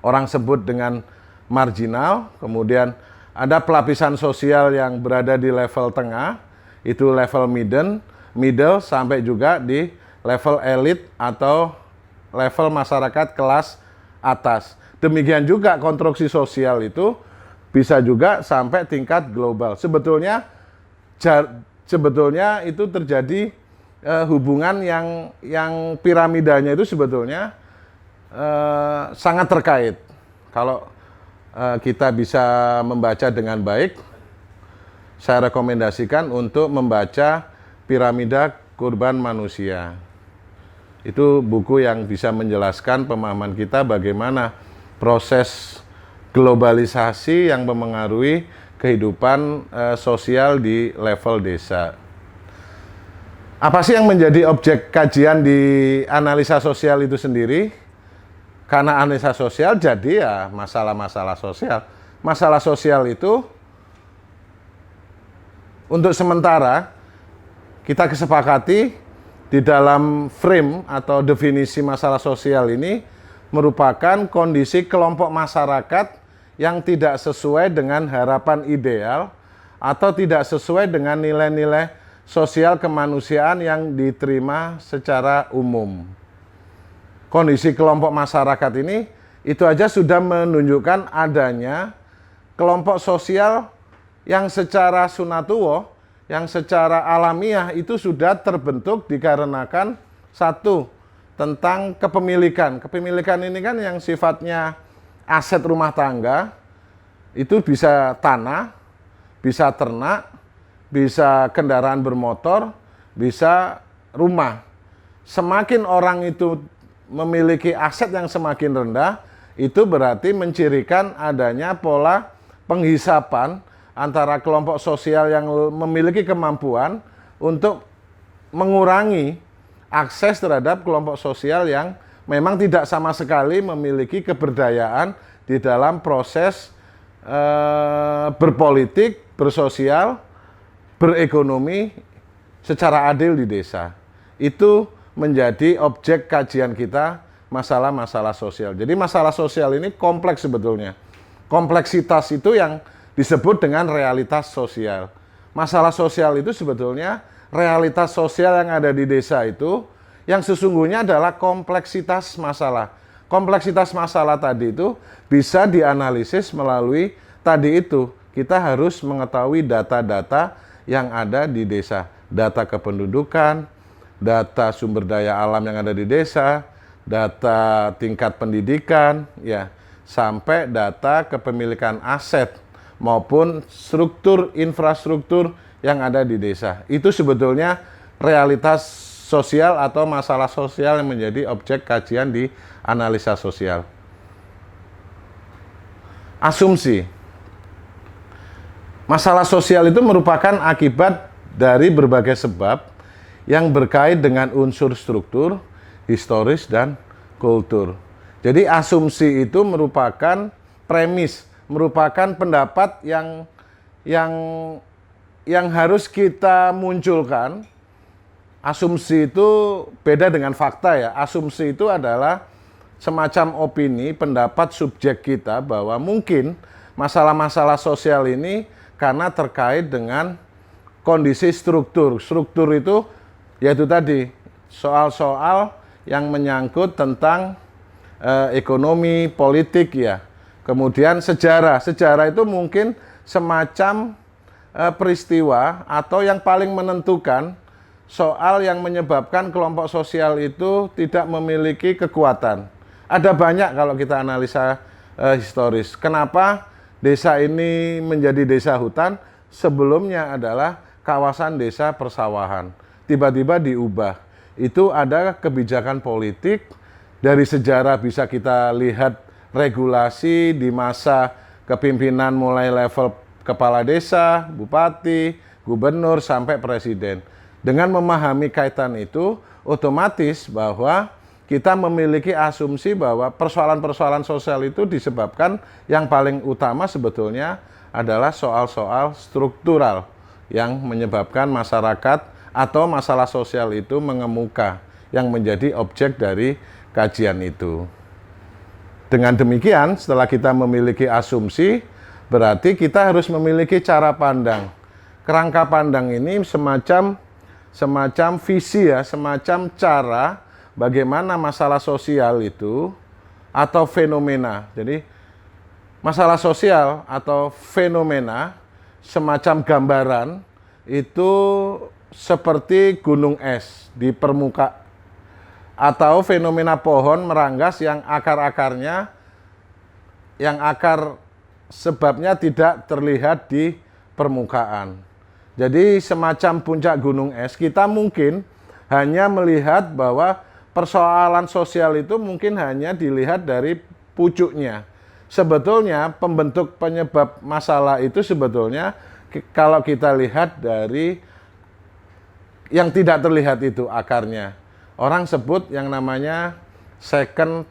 orang sebut dengan marginal, kemudian ada pelapisan sosial yang berada di level tengah, itu level middle sampai juga di level elit atau level masyarakat kelas atas. Demikian juga konstruksi sosial itu bisa juga sampai tingkat global. Sebetulnya itu terjadi hubungan yang piramidanya itu sebetulnya sangat terkait. Kalau kita bisa membaca dengan baik, saya rekomendasikan untuk membaca Piramida Kurban Manusia. Itu buku yang bisa menjelaskan pemahaman kita bagaimana proses globalisasi yang memengaruhi kehidupan sosial di level desa. Apa sih yang menjadi objek kajian di analisa sosial itu sendiri? Karena analisa sosial jadi ya masalah-masalah sosial. Masalah sosial itu untuk sementara kita kesepakati di dalam frame atau definisi masalah sosial ini merupakan kondisi kelompok masyarakat yang tidak sesuai dengan harapan ideal atau tidak sesuai dengan nilai-nilai sosial kemanusiaan yang diterima secara umum. Kondisi kelompok masyarakat ini itu aja sudah menunjukkan adanya kelompok sosial yang secara sunatuwo, yang secara alamiah itu sudah terbentuk dikarenakan satu, tentang kepemilikan. Kepemilikan ini kan yang sifatnya aset rumah tangga, itu bisa tanah, bisa ternak, bisa kendaraan bermotor, bisa rumah. Semakin orang itu memiliki aset yang semakin rendah, itu berarti mencirikan adanya pola penghisapan antara kelompok sosial yang memiliki kemampuan untuk mengurangi akses terhadap kelompok sosial yang memang tidak sama sekali memiliki keberdayaan di dalam proses berpolitik, bersosial, berekonomi secara adil di desa. Itu menjadi objek kajian kita, masalah-masalah sosial. Jadi masalah sosial ini kompleks sebetulnya. Kompleksitas itu yang disebut dengan realitas sosial. Masalah sosial itu sebetulnya realitas sosial yang ada di desa itu yang sesungguhnya adalah kompleksitas masalah. Kompleksitas masalah tadi itu bisa dianalisis melalui tadi itu. Kita harus mengetahui data-data yang ada di desa. Data kependudukan, data sumber daya alam yang ada di desa, data tingkat pendidikan, ya, sampai data kepemilikan aset maupun struktur infrastruktur yang ada di desa. Itu sebetulnya realitas sosial atau masalah sosial yang menjadi objek kajian di analisa sosial. Asumsi. Masalah sosial itu merupakan akibat dari berbagai sebab yang berkait dengan unsur struktur, historis, dan kultur. Jadi asumsi itu merupakan premis, merupakan pendapat yang harus kita munculkan. Asumsi itu beda dengan fakta ya. Asumsi itu adalah semacam opini, pendapat subjek kita bahwa mungkin masalah-masalah sosial ini karena terkait dengan kondisi struktur. Struktur itu yaitu tadi soal-soal yang menyangkut tentang ekonomi, politik ya. Kemudian sejarah. Sejarah itu mungkin semacam peristiwa atau yang paling menentukan soal yang menyebabkan kelompok sosial itu tidak memiliki kekuatan. Ada banyak kalau kita analisa historis. Kenapa desa ini menjadi desa hutan? Sebelumnya adalah kawasan desa persawahan. Tiba-tiba diubah. Itu ada kebijakan politik. Dari sejarah bisa kita lihat regulasi di masa kepimpinan mulai level kepala desa, bupati, gubernur, sampai presiden. Dengan memahami kaitan itu, otomatis bahwa kita memiliki asumsi bahwa persoalan-persoalan sosial itu disebabkan yang paling utama sebetulnya adalah soal-soal struktural yang menyebabkan masyarakat atau masalah sosial itu mengemuka yang menjadi objek dari kajian itu. Dengan demikian, setelah kita memiliki asumsi, berarti kita harus memiliki cara pandang. Kerangka pandang ini semacam visi ya, semacam cara bagaimana masalah sosial itu atau fenomena. Jadi masalah sosial atau fenomena semacam gambaran itu seperti gunung es di permukaan atau fenomena pohon meranggas yang akar-akarnya yang akar sebabnya tidak terlihat di permukaan. Jadi semacam puncak gunung es, kita mungkin hanya melihat bahwa persoalan sosial itu mungkin hanya dilihat dari pucuknya. Sebetulnya pembentuk penyebab masalah itu sebetulnya kalau kita lihat dari yang tidak terlihat itu akarnya. Orang sebut yang namanya second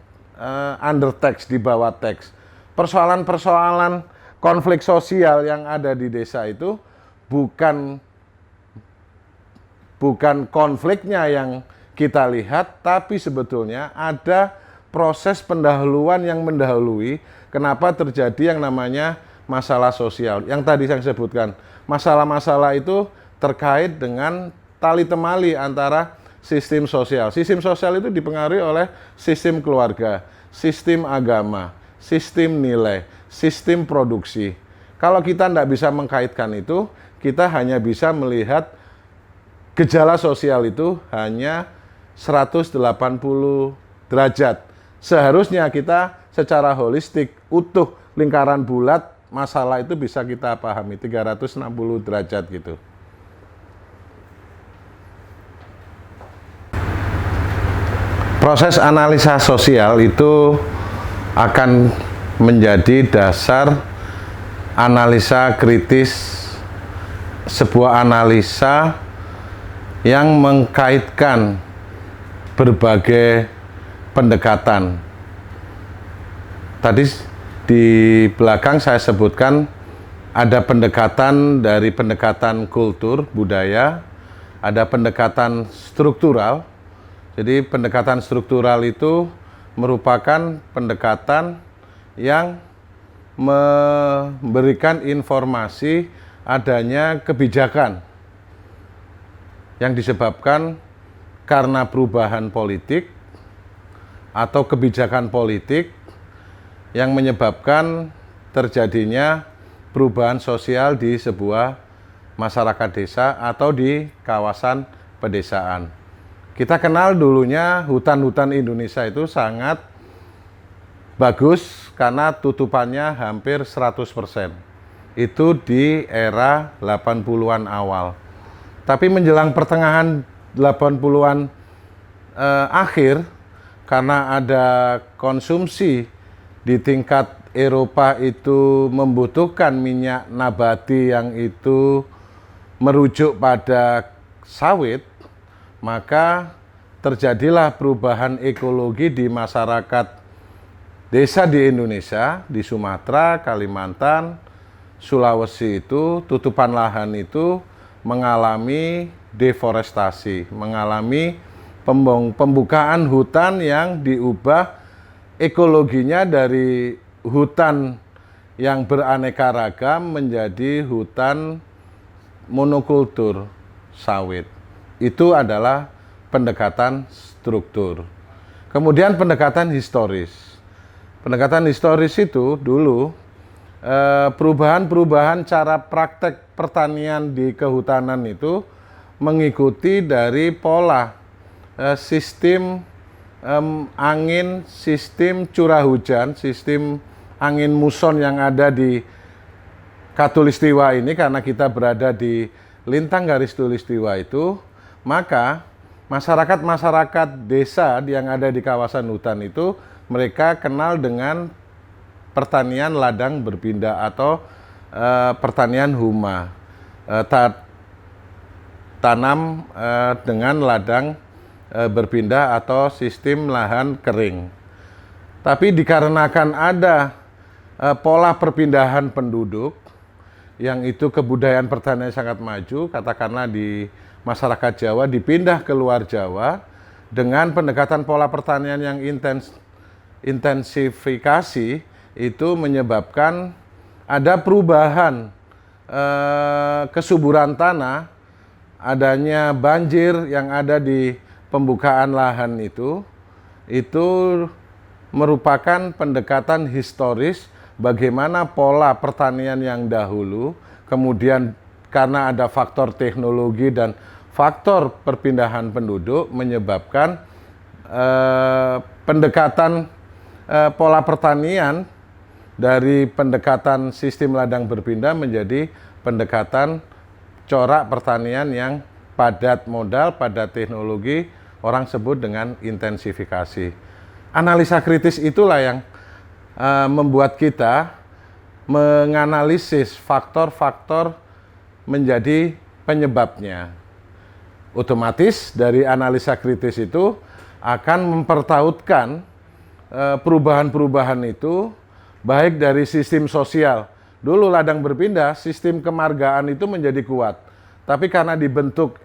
undertext, di bawah teks. Persoalan-persoalan konflik sosial yang ada di desa itu bukan konfliknya yang kita lihat, tapi sebetulnya ada proses pendahuluan yang mendahului kenapa terjadi yang namanya masalah sosial. Yang tadi saya sebutkan, masalah-masalah itu terkait dengan tali temali antara sistem sosial. Sistem sosial itu dipengaruhi oleh sistem keluarga, sistem agama, sistem nilai, sistem produksi. Kalau kita tidak bisa mengkaitkan itu, kita hanya bisa melihat gejala sosial itu hanya 180 derajat. Seharusnya kita secara holistik, utuh, lingkaran bulat, masalah itu bisa kita pahami 360 derajat gitu. Proses analisa sosial itu akan menjadi dasar analisa kritis, sebuah analisa yang mengkaitkan berbagai pendekatan. Tadi di belakang saya sebutkan ada pendekatan dari pendekatan kultur, budaya, ada pendekatan struktural. Jadi pendekatan struktural itu merupakan pendekatan yang memberikan informasi adanya kebijakan yang disebabkan karena perubahan politik atau kebijakan politik yang menyebabkan terjadinya perubahan sosial di sebuah masyarakat desa atau di kawasan pedesaan. Kita kenal dulunya hutan-hutan Indonesia itu sangat bagus karena tutupannya hampir 100%. Itu di era 80-an awal. Tapi menjelang pertengahan 80-an akhir, karena ada konsumsi di tingkat Eropa itu membutuhkan minyak nabati yang itu merujuk pada sawit, maka terjadilah perubahan ekologi di masyarakat desa di Indonesia, di Sumatera, Kalimantan, Sulawesi itu, tutupan lahan itu mengalami deforestasi, mengalami pembukaan hutan yang diubah ekologinya dari hutan yang beraneka ragam menjadi hutan monokultur sawit. Itu adalah pendekatan struktur. Kemudian pendekatan historis. Pendekatan historis itu dulu perubahan-perubahan cara praktek pertanian di kehutanan itu mengikuti dari pola sistem angin, sistem curah hujan, sistem angin muson yang ada di Katulistiwa ini, karena kita berada di lintang garis tulistiwa itu, maka masyarakat-masyarakat desa yang ada di kawasan hutan itu mereka kenal dengan pertanian ladang berpindah atau pertanian huma, tanam dengan ladang berpindah atau sistem lahan kering. Tapi dikarenakan ada pola perpindahan penduduk yang itu kebudayaan pertanian sangat maju, katakanlah di masyarakat Jawa dipindah ke luar Jawa dengan pendekatan pola pertanian yang intensifikasi, itu menyebabkan ada perubahan kesuburan tanah, adanya banjir yang ada di pembukaan lahan itu merupakan pendekatan historis bagaimana pola pertanian yang dahulu, kemudian karena ada faktor teknologi dan faktor perpindahan penduduk menyebabkan pendekatan pola pertanian dari pendekatan sistem ladang berpindah menjadi pendekatan corak pertanian yang padat modal, padat teknologi, orang sebut dengan intensifikasi. Analisa kritis itulah yang membuat kita menganalisis faktor-faktor menjadi penyebabnya. Otomatis dari analisa kritis itu akan mempertautkan perubahan-perubahan itu, baik dari sistem sosial. Dulu ladang berpindah, sistem kemargaan itu menjadi kuat. Tapi karena dibentuk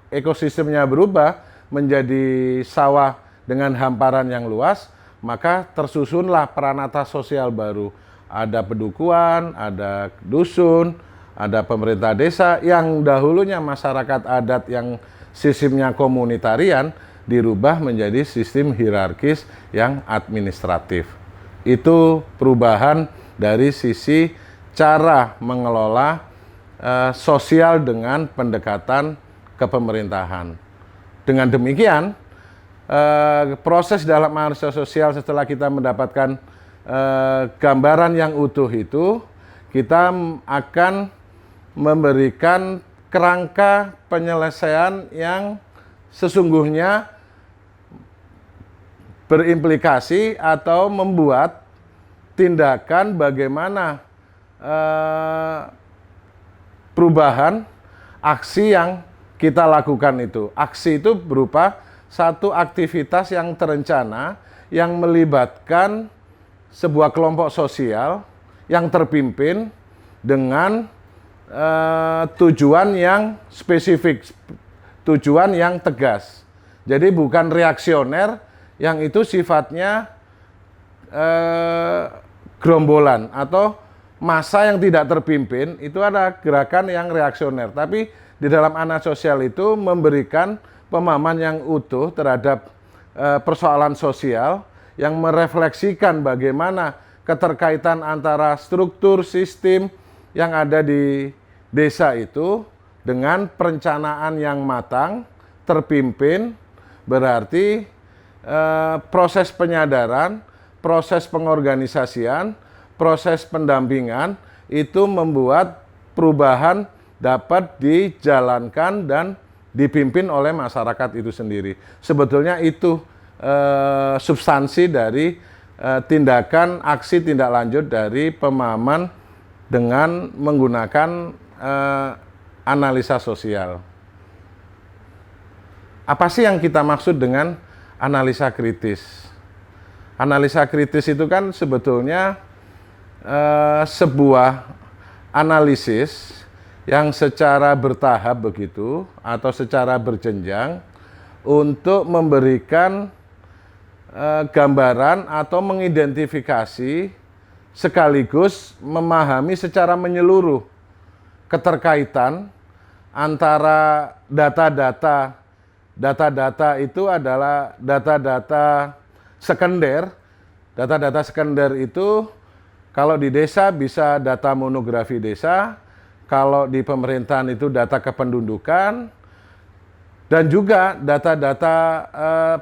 ekosistemnya berubah menjadi sawah dengan hamparan yang luas, maka tersusunlah peranata sosial baru. ada pedukuhan, ada dusun, ada pemerintah desa yang dahulunya masyarakat adat yang sistemnya komunitarian dirubah menjadi sistem hierarkis yang administratif. Itu perubahan dari sisi cara mengelola sosial dengan pendekatan kepemerintahan. Dengan demikian, proses dalam analisa sosial setelah kita mendapatkan gambaran yang utuh itu, kita akan memberikan kerangka penyelesaian yang sesungguhnya berimplikasi atau membuat tindakan bagaimana perubahan aksi yang kita lakukan itu. Aksi itu berupa satu aktivitas yang terencana yang melibatkan sebuah kelompok sosial yang terpimpin dengan tujuan yang spesifik, tujuan yang tegas. Jadi bukan reaksioner yang itu sifatnya gerombolan atau massa yang tidak terpimpin, itu ada gerakan yang reaksioner. Tapi di dalam analisa sosial itu memberikan pemahaman yang utuh terhadap persoalan sosial yang merefleksikan bagaimana keterkaitan antara struktur sistem yang ada di desa itu dengan perencanaan yang matang, terpimpin, berarti proses penyadaran, proses pengorganisasian, proses pendampingan itu membuat perubahan dapat dijalankan dan dipimpin oleh masyarakat itu sendiri. Sebetulnya itu substansi dari tindakan aksi tindak lanjut dari pemahaman dengan menggunakan analisa sosial. Apa sih yang kita maksud dengan analisa kritis? Analisa kritis itu kan sebetulnya sebuah analisis yang secara bertahap begitu atau secara berjenjang untuk memberikan gambaran atau mengidentifikasi sekaligus memahami secara menyeluruh keterkaitan antara data-data itu adalah data-data sekunder. Data-data sekunder itu kalau di desa bisa data monografi desa, kalau di pemerintahan itu data kependudukan, dan juga data-data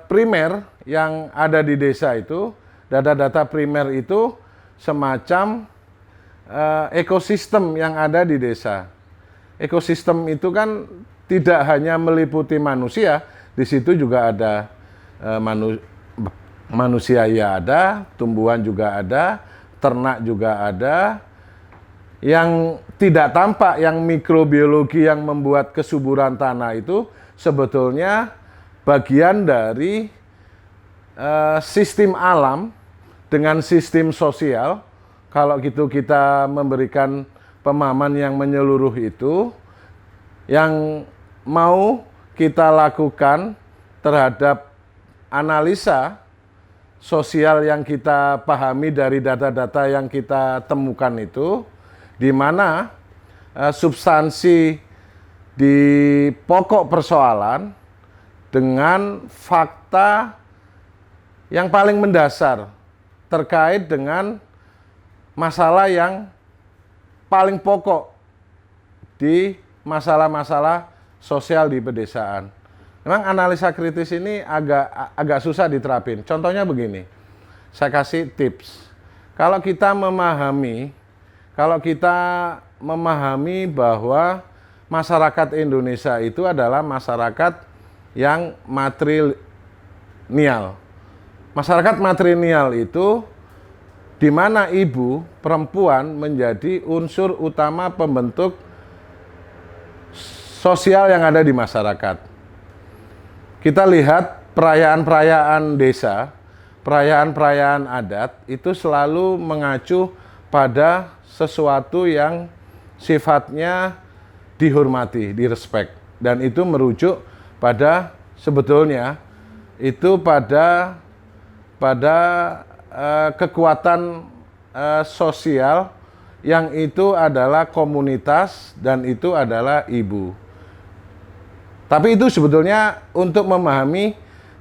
primer yang ada di desa itu, data-data primer itu semacam ekosistem yang ada di desa. Ekosistem itu kan tidak hanya meliputi manusia, di situ juga ada manusia ya ada, tumbuhan juga ada, ternak juga ada, yang tidak tampak, yang mikrobiologi yang membuat kesuburan tanah itu sebetulnya bagian dari sistem alam dengan sistem sosial. Kalau gitu kita memberikan pemahaman yang menyeluruh itu, yang mau kita lakukan terhadap analisa sosial yang kita pahami dari data-data yang kita temukan itu, di mana substansi di pokok persoalan dengan fakta yang paling mendasar terkait dengan masalah yang paling pokok di masalah-masalah sosial di pedesaan. Memang analisa kritis ini agak susah diterapin. Contohnya begini, saya kasih tips. Kalau kita memahami bahwa masyarakat Indonesia itu adalah masyarakat yang matrilineal. Masyarakat matrilineal itu di mana ibu perempuan menjadi unsur utama pembentuk sosial yang ada di masyarakat. Kita lihat perayaan-perayaan desa, perayaan-perayaan adat itu selalu mengacu pada sesuatu yang sifatnya dihormati, direspek, dan itu merujuk pada sebetulnya itu pada kekuatan sosial yang itu adalah komunitas dan itu adalah ibu. Tapi itu sebetulnya untuk memahami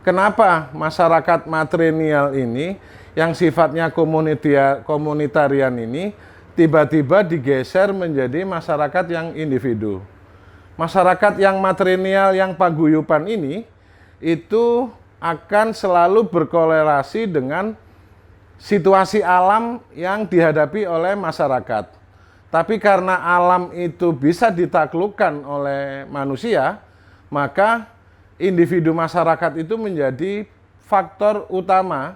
kenapa masyarakat matrilineal ini yang sifatnya komunitarian ini tiba-tiba digeser menjadi masyarakat yang individu. Masyarakat yang matrilineal yang paguyuban ini itu akan selalu berkorelasi dengan situasi alam yang dihadapi oleh masyarakat. Tapi karena alam itu bisa ditaklukkan oleh manusia, maka individu masyarakat itu menjadi faktor utama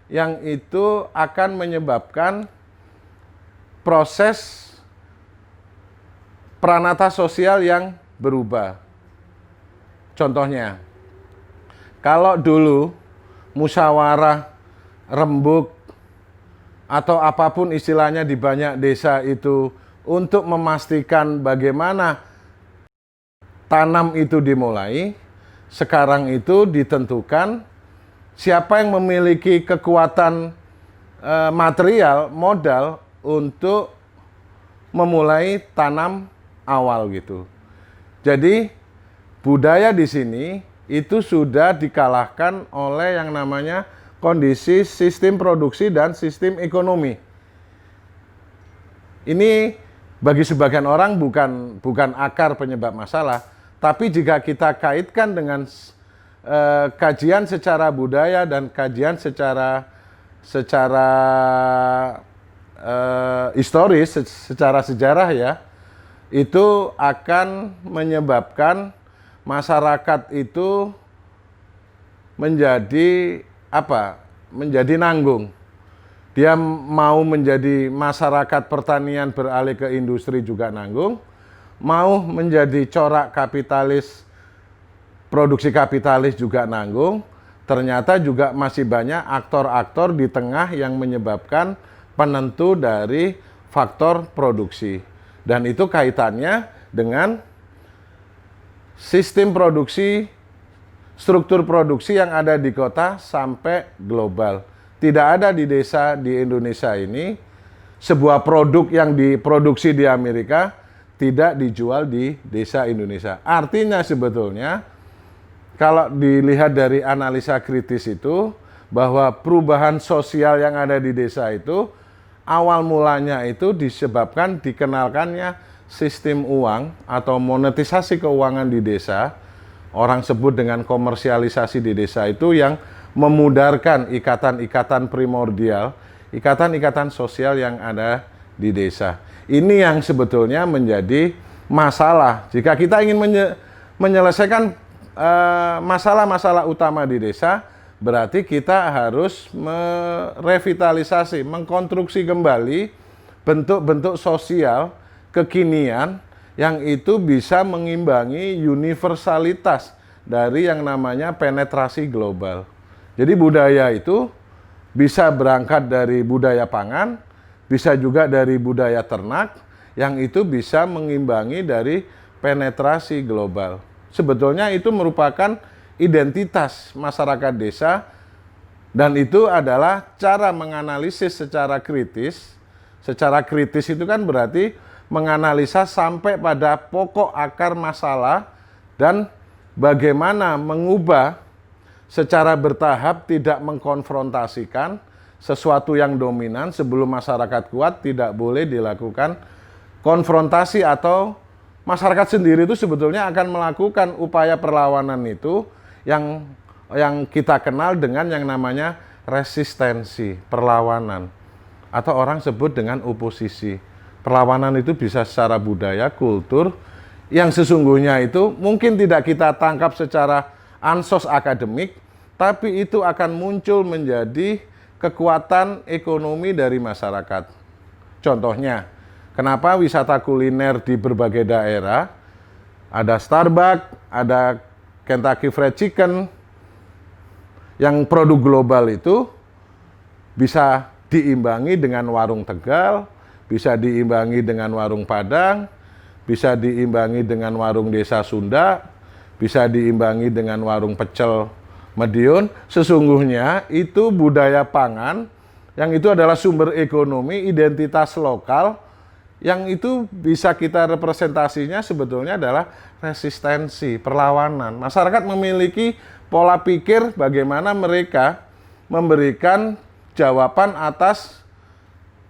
yang itu akan menyebabkan proses pranata sosial yang berubah. Contohnya, kalau dulu musyawarah, rembuk, atau apapun istilahnya di banyak desa itu untuk memastikan bagaimana tanam itu dimulai, sekarang itu ditentukan siapa yang memiliki kekuatan material, modal untuk memulai tanam awal gitu. Jadi budaya di sini itu sudah dikalahkan oleh yang namanya kondisi sistem produksi dan sistem ekonomi. Ini bagi sebagian orang bukan akar penyebab masalah, tapi jika kita kaitkan dengan kajian secara budaya dan kajian secara historis, secara sejarah ya, itu akan menyebabkan masyarakat itu menjadi menjadi nanggung. Dia mau menjadi masyarakat pertanian beralih ke industri juga nanggung, mau menjadi corak kapitalis, produksi kapitalis juga nanggung. Ternyata juga masih banyak aktor-aktor di tengah yang menyebabkan penentu dari faktor produksi. Dan itu kaitannya dengan sistem produksi, struktur produksi yang ada di kota sampai global. Tidak ada di desa di Indonesia ini sebuah produk yang diproduksi di Amerika tidak dijual di desa Indonesia. Artinya sebetulnya kalau dilihat dari analisa kritis itu bahwa perubahan sosial yang ada di desa itu awal mulanya itu disebabkan dikenalkannya sistem uang atau monetisasi keuangan di desa. Orang sebut dengan komersialisasi di desa itu yang memudarkan ikatan-ikatan primordial, ikatan-ikatan sosial yang ada di desa. Ini yang sebetulnya menjadi masalah. Jika kita ingin menyelesaikan masalah-masalah utama di desa, berarti kita harus merevitalisasi, mengkonstruksi kembali bentuk-bentuk sosial kekinian yang itu bisa mengimbangi universalitas dari yang namanya penetrasi global. Jadi budaya itu bisa berangkat dari budaya pangan, bisa juga dari budaya ternak, yang itu bisa mengimbangi dari penetrasi global. Sebetulnya itu merupakan identitas masyarakat desa, dan itu adalah cara menganalisis secara kritis. Secara kritis itu kan berarti menganalisa sampai pada pokok akar masalah dan bagaimana mengubah secara bertahap, tidak mengkonfrontasikan sesuatu yang dominan. Sebelum masyarakat kuat tidak boleh dilakukan konfrontasi, atau masyarakat sendiri itu sebetulnya akan melakukan upaya perlawanan itu yang kita kenal dengan yang namanya resistensi, perlawanan, atau orang sebut dengan oposisi. Perlawanan itu bisa secara budaya, kultur, yang sesungguhnya itu mungkin tidak kita tangkap secara ansos akademik, tapi itu akan muncul menjadi kekuatan ekonomi dari masyarakat. Contohnya, kenapa wisata kuliner di berbagai daerah, ada Starbucks, ada Kentucky Fried Chicken, yang produk global itu bisa diimbangi dengan warung Tegal, bisa diimbangi dengan warung Padang, bisa diimbangi dengan warung Desa Sunda, bisa diimbangi dengan warung pecel Madiun. Sesungguhnya itu budaya pangan yang itu adalah sumber ekonomi, identitas lokal, yang itu bisa kita representasinya sebetulnya adalah resistensi, perlawanan. Masyarakat memiliki pola pikir bagaimana mereka memberikan jawaban atas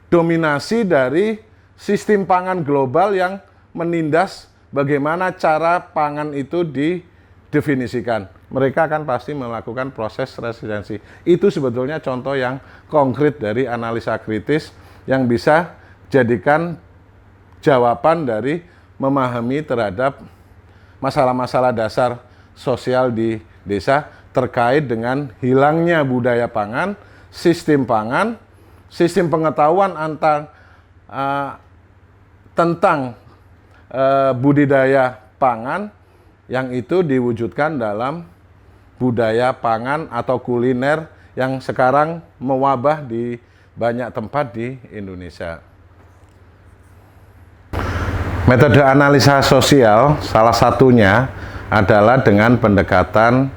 dominasi dari sistem pangan global yang menindas bagaimana cara pangan itu didefinisikan. Mereka akan pasti melakukan proses resistensi. Itu sebetulnya contoh yang konkret dari analisa kritis yang bisa jadikan jawaban dari memahami terhadap masalah-masalah dasar sosial di desa terkait dengan hilangnya budaya pangan, sistem pengetahuan tentang budidaya pangan yang itu diwujudkan dalam budaya pangan atau kuliner yang sekarang mewabah di banyak tempat di Indonesia. Metode analisa sosial salah satunya adalah dengan pendekatan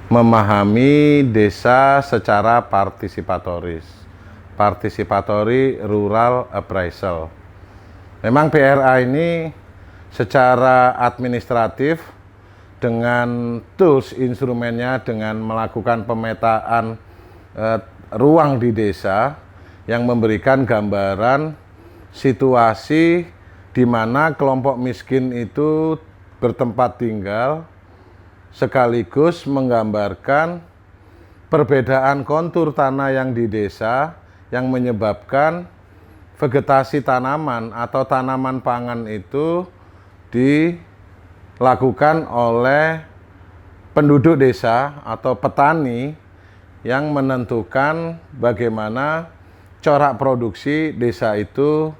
memahami desa secara partisipatoris. Participatory Rural Appraisal. Memang PRA ini secara administratif dengan tools instrumennya dengan melakukan pemetaan ruang di desa yang memberikan gambaran situasi di mana kelompok miskin itu bertempat tinggal, sekaligus menggambarkan perbedaan kontur tanah yang di desa yang menyebabkan vegetasi tanaman atau tanaman pangan itu dilakukan oleh penduduk desa atau petani yang menentukan bagaimana corak produksi desa itu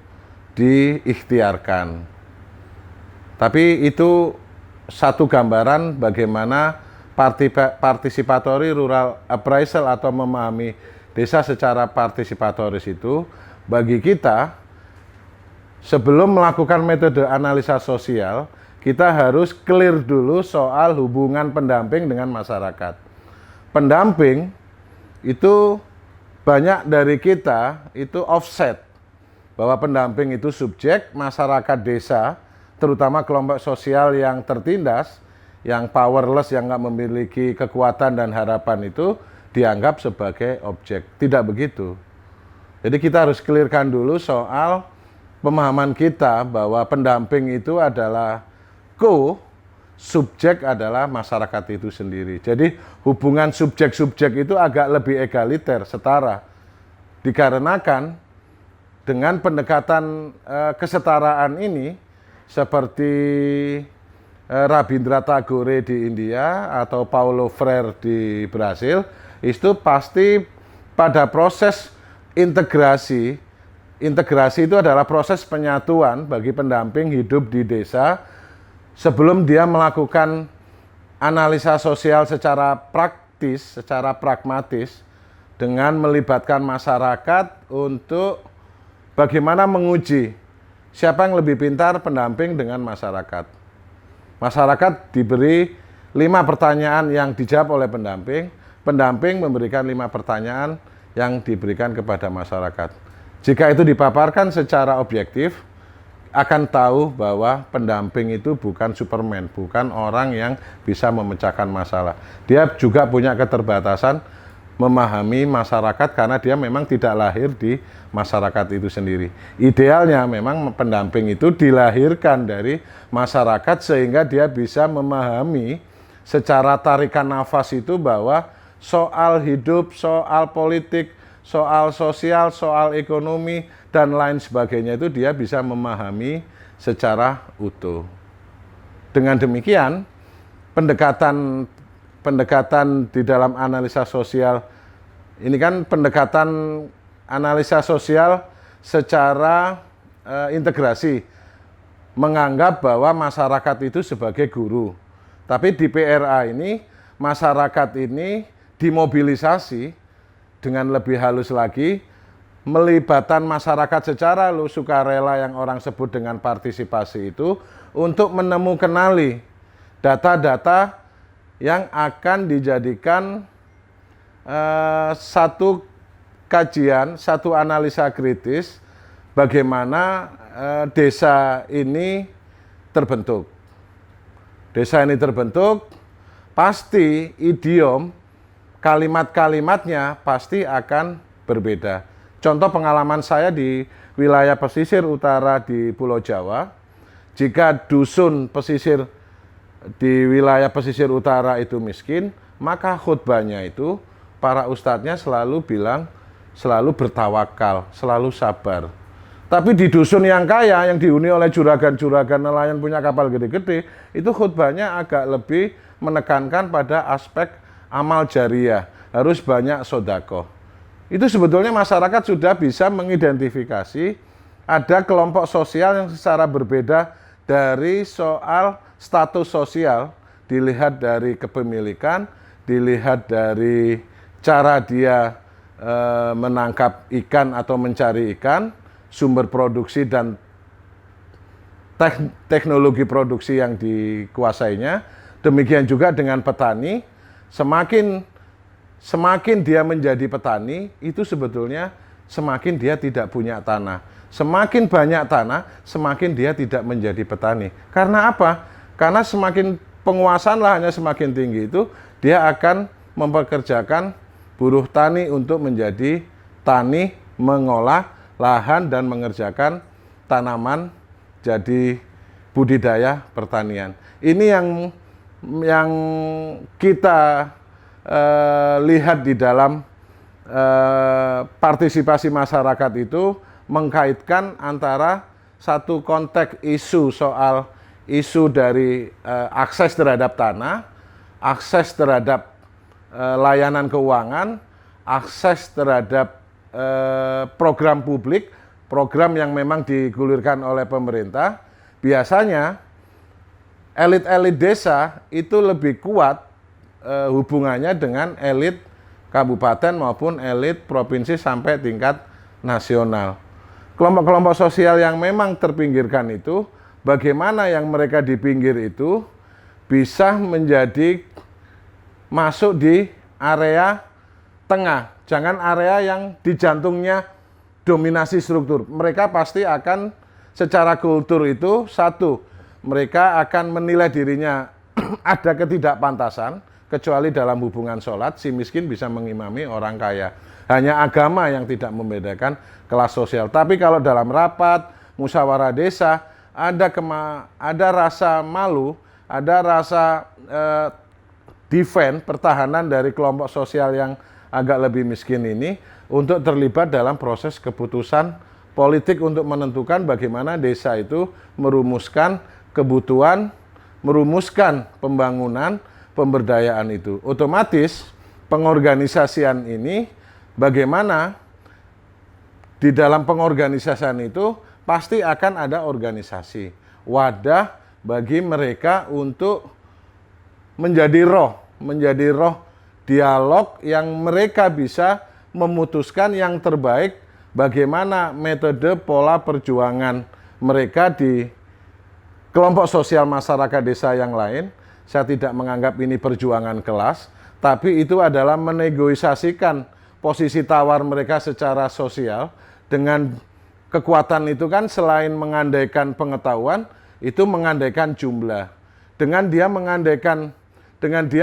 diikhtiarkan. Tapi itu satu gambaran bagaimana participatory rural appraisal atau memahami desa secara partisipatoris itu bagi kita sebelum melakukan metode analisa sosial kita harus clear dulu soal hubungan pendamping dengan masyarakat. Pendamping itu banyak dari kita itu offset bahwa pendamping itu subjek, masyarakat desa terutama kelompok sosial yang tertindas, yang powerless, yang nggak memiliki kekuatan dan harapan itu dianggap sebagai objek. Tidak begitu. Jadi kita harus clearkan dulu soal pemahaman kita bahwa pendamping itu adalah subjek adalah masyarakat itu sendiri. Jadi hubungan subjek-subjek itu agak lebih egaliter, setara. Dikarenakan dengan pendekatan kesetaraan ini, seperti Rabindra Tagore di India atau Paulo Freire di Brasil, itu pasti pada proses integrasi itu adalah proses penyatuan bagi pendamping hidup di desa sebelum dia melakukan analisa sosial secara praktis, secara pragmatis dengan melibatkan masyarakat untuk bagaimana menguji siapa yang lebih pintar pendamping dengan masyarakat. Masyarakat diberi 5 pertanyaan yang dijawab oleh pendamping, pendamping memberikan 5 pertanyaan yang diberikan kepada masyarakat. Jika itu dipaparkan secara objektif, akan tahu bahwa pendamping itu bukan Superman, bukan orang yang bisa memecahkan masalah. Dia juga punya keterbatasan memahami masyarakat karena dia memang tidak lahir di masyarakat itu sendiri. Idealnya memang pendamping itu dilahirkan dari masyarakat sehingga dia bisa memahami secara tarikan nafas itu bahwa soal hidup, soal politik, soal sosial, soal ekonomi, dan lain sebagainya itu dia bisa memahami secara utuh. Dengan demikian, pendekatan di dalam analisa sosial, ini kan pendekatan analisa sosial secara integrasi, menganggap bahwa masyarakat itu sebagai guru. Tapi di PRA ini, masyarakat ini dimobilisasi dengan lebih halus lagi, melibatkan masyarakat secara sukarela yang orang sebut dengan partisipasi itu untuk menemukanali data-data yang akan dijadikan satu kajian, satu analisa kritis bagaimana desa ini terbentuk. Desa ini terbentuk, pasti idiom, kalimat-kalimatnya pasti akan berbeda. Contoh pengalaman saya di wilayah pesisir utara di Pulau Jawa, jika dusun pesisir di wilayah pesisir utara itu miskin, maka khutbahnya itu para ustadznya selalu bilang, selalu bertawakal, selalu sabar. Tapi di dusun yang kaya, yang dihuni oleh juragan-juragan nelayan punya kapal gede-gede, itu khutbahnya agak lebih menekankan pada aspek amal jariah, harus banyak sodako. Itu sebetulnya masyarakat sudah bisa mengidentifikasi ada kelompok sosial yang secara berbeda dari soal status sosial, dilihat dari kepemilikan, dilihat dari cara dia menangkap ikan atau mencari ikan, sumber produksi dan teknologi produksi yang dikuasainya. Demikian juga dengan petani, semakin dia menjadi petani, itu sebetulnya semakin dia tidak punya tanah. Semakin banyak tanah, semakin dia tidak menjadi petani. Karena apa? Karena semakin penguasaan lahannya semakin tinggi itu, dia akan mempekerjakan buruh tani untuk menjadi tani, mengolah lahan dan mengerjakan tanaman jadi budidaya pertanian. Ini yang kita lihat di dalam partisipasi masyarakat itu mengkaitkan antara satu konteks isu soal isu dari akses terhadap tanah, akses terhadap layanan keuangan, akses terhadap program publik, program yang memang digulirkan oleh pemerintah. Biasanya elit-elit desa itu lebih kuat hubungannya dengan elit kabupaten maupun elit provinsi sampai tingkat nasional. Kelompok-kelompok sosial yang memang terpinggirkan itu, bagaimana yang mereka di pinggir itu bisa menjadi masuk di area tengah, jangan area yang di jantungnya dominasi struktur. Mereka pasti akan secara kultur itu satu, mereka akan menilai dirinya ada ketidakpantasan, kecuali dalam hubungan sholat, si miskin bisa mengimami orang kaya. Hanya agama yang tidak membedakan kelas sosial. Tapi kalau dalam rapat, musyawarah desa, ada rasa malu, ada rasa defend, pertahanan dari kelompok sosial yang agak lebih miskin ini untuk terlibat dalam proses keputusan politik untuk menentukan bagaimana desa itu merumuskan kebutuhan, merumuskan pembangunan, pemberdayaan itu. Otomatis pengorganisasian ini bagaimana di dalam pengorganisasian itu pasti akan ada organisasi, wadah bagi mereka untuk menjadi roh dialog yang mereka bisa memutuskan yang terbaik bagaimana metode pola perjuangan mereka di kelompok sosial masyarakat desa yang lain. Saya tidak menganggap ini perjuangan kelas, tapi itu adalah menegosiasikan posisi tawar mereka secara sosial. Dengan kekuatan itu kan selain mengandaikan pengetahuan, itu mengandaikan jumlah. Dengan dia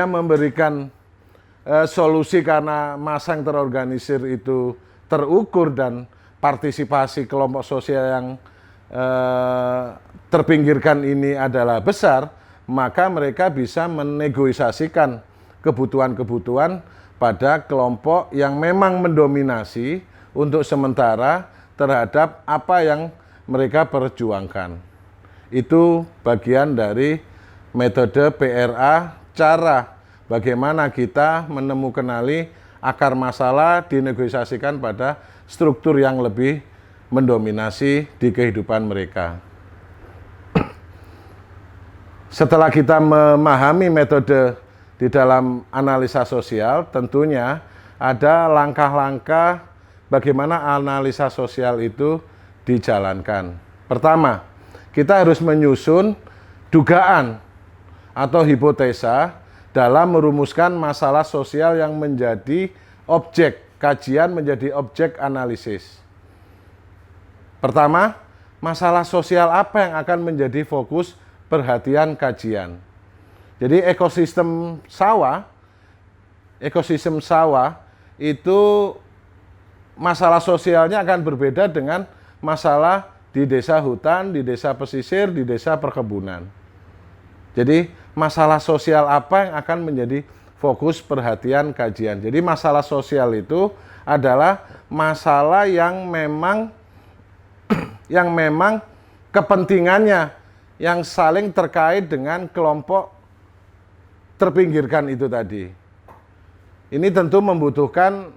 memberikan solusi karena massa yang terorganisir itu terukur dan partisipasi kelompok sosial yang terpinggirkan ini adalah besar, maka mereka bisa menegosiasikan kebutuhan-kebutuhan pada kelompok yang memang mendominasi untuk sementara terhadap apa yang mereka perjuangkan. Itu bagian dari metode PRA, cara bagaimana kita menemukanali akar masalah dinegosiasikan pada struktur yang lebih mendominasi di kehidupan mereka. Setelah kita memahami metode di dalam analisa sosial, tentunya ada langkah-langkah bagaimana analisa sosial itu dijalankan. Pertama, kita harus menyusun dugaan atau hipotesa dalam merumuskan masalah sosial yang menjadi objek kajian menjadi objek analisis. Pertama, masalah sosial apa yang akan menjadi fokus perhatian kajian. Jadi ekosistem sawah itu masalah sosialnya akan berbeda dengan masalah di desa hutan, di desa pesisir, di desa perkebunan. Jadi masalah sosial apa yang akan menjadi fokus perhatian kajian. Jadi masalah sosial itu adalah masalah yang memang kepentingannya yang saling terkait dengan kelompok terpinggirkan itu tadi. Ini tentu membutuhkan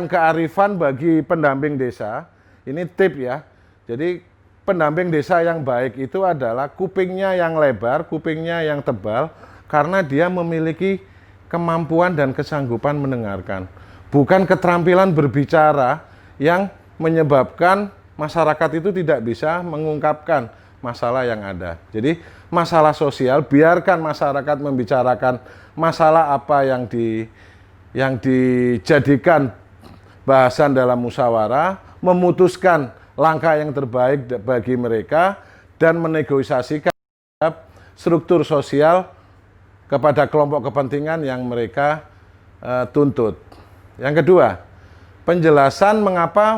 kearifan bagi pendamping desa. Ini tip ya. Jadi pendamping desa yang baik itu adalah kupingnya yang lebar, kupingnya yang tebal, karena dia memiliki kemampuan dan kesanggupan mendengarkan. Bukan keterampilan berbicara yang menyebabkan masyarakat itu tidak bisa mengungkapkan masalah yang ada. Jadi masalah sosial, biarkan masyarakat membicarakan masalah apa yang dijadikan bahasan dalam musyawarah, memutuskan langkah yang terbaik bagi mereka, dan menegosiasikan struktur sosial kepada kelompok kepentingan yang mereka tuntut. Yang kedua, penjelasan mengapa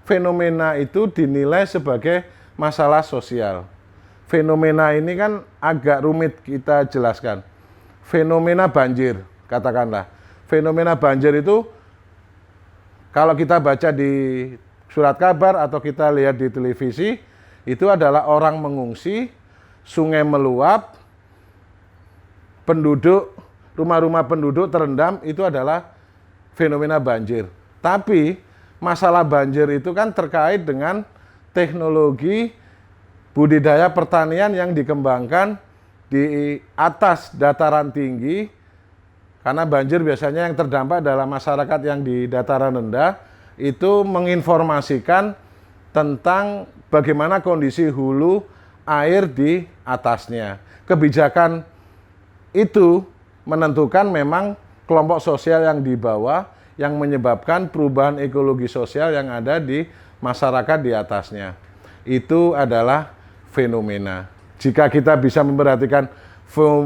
fenomena itu dinilai sebagai masalah sosial. Fenomena ini kan agak rumit kita jelaskan. Fenomena banjir, katakanlah. Fenomena banjir itu kalau kita baca di surat kabar atau kita lihat di televisi, itu adalah orang mengungsi, sungai meluap, rumah-rumah penduduk terendam, itu adalah fenomena banjir. Tapi masalah banjir itu kan terkait dengan teknologi budidaya pertanian yang dikembangkan di atas dataran tinggi, karena banjir biasanya yang terdampak adalah masyarakat yang di dataran rendah, itu menginformasikan tentang bagaimana kondisi hulu air di atasnya. Kebijakan itu menentukan memang kelompok sosial yang di bawah yang menyebabkan perubahan ekologi sosial yang ada di masyarakat di atasnya. Itu adalah fenomena. Jika kita bisa memperhatikan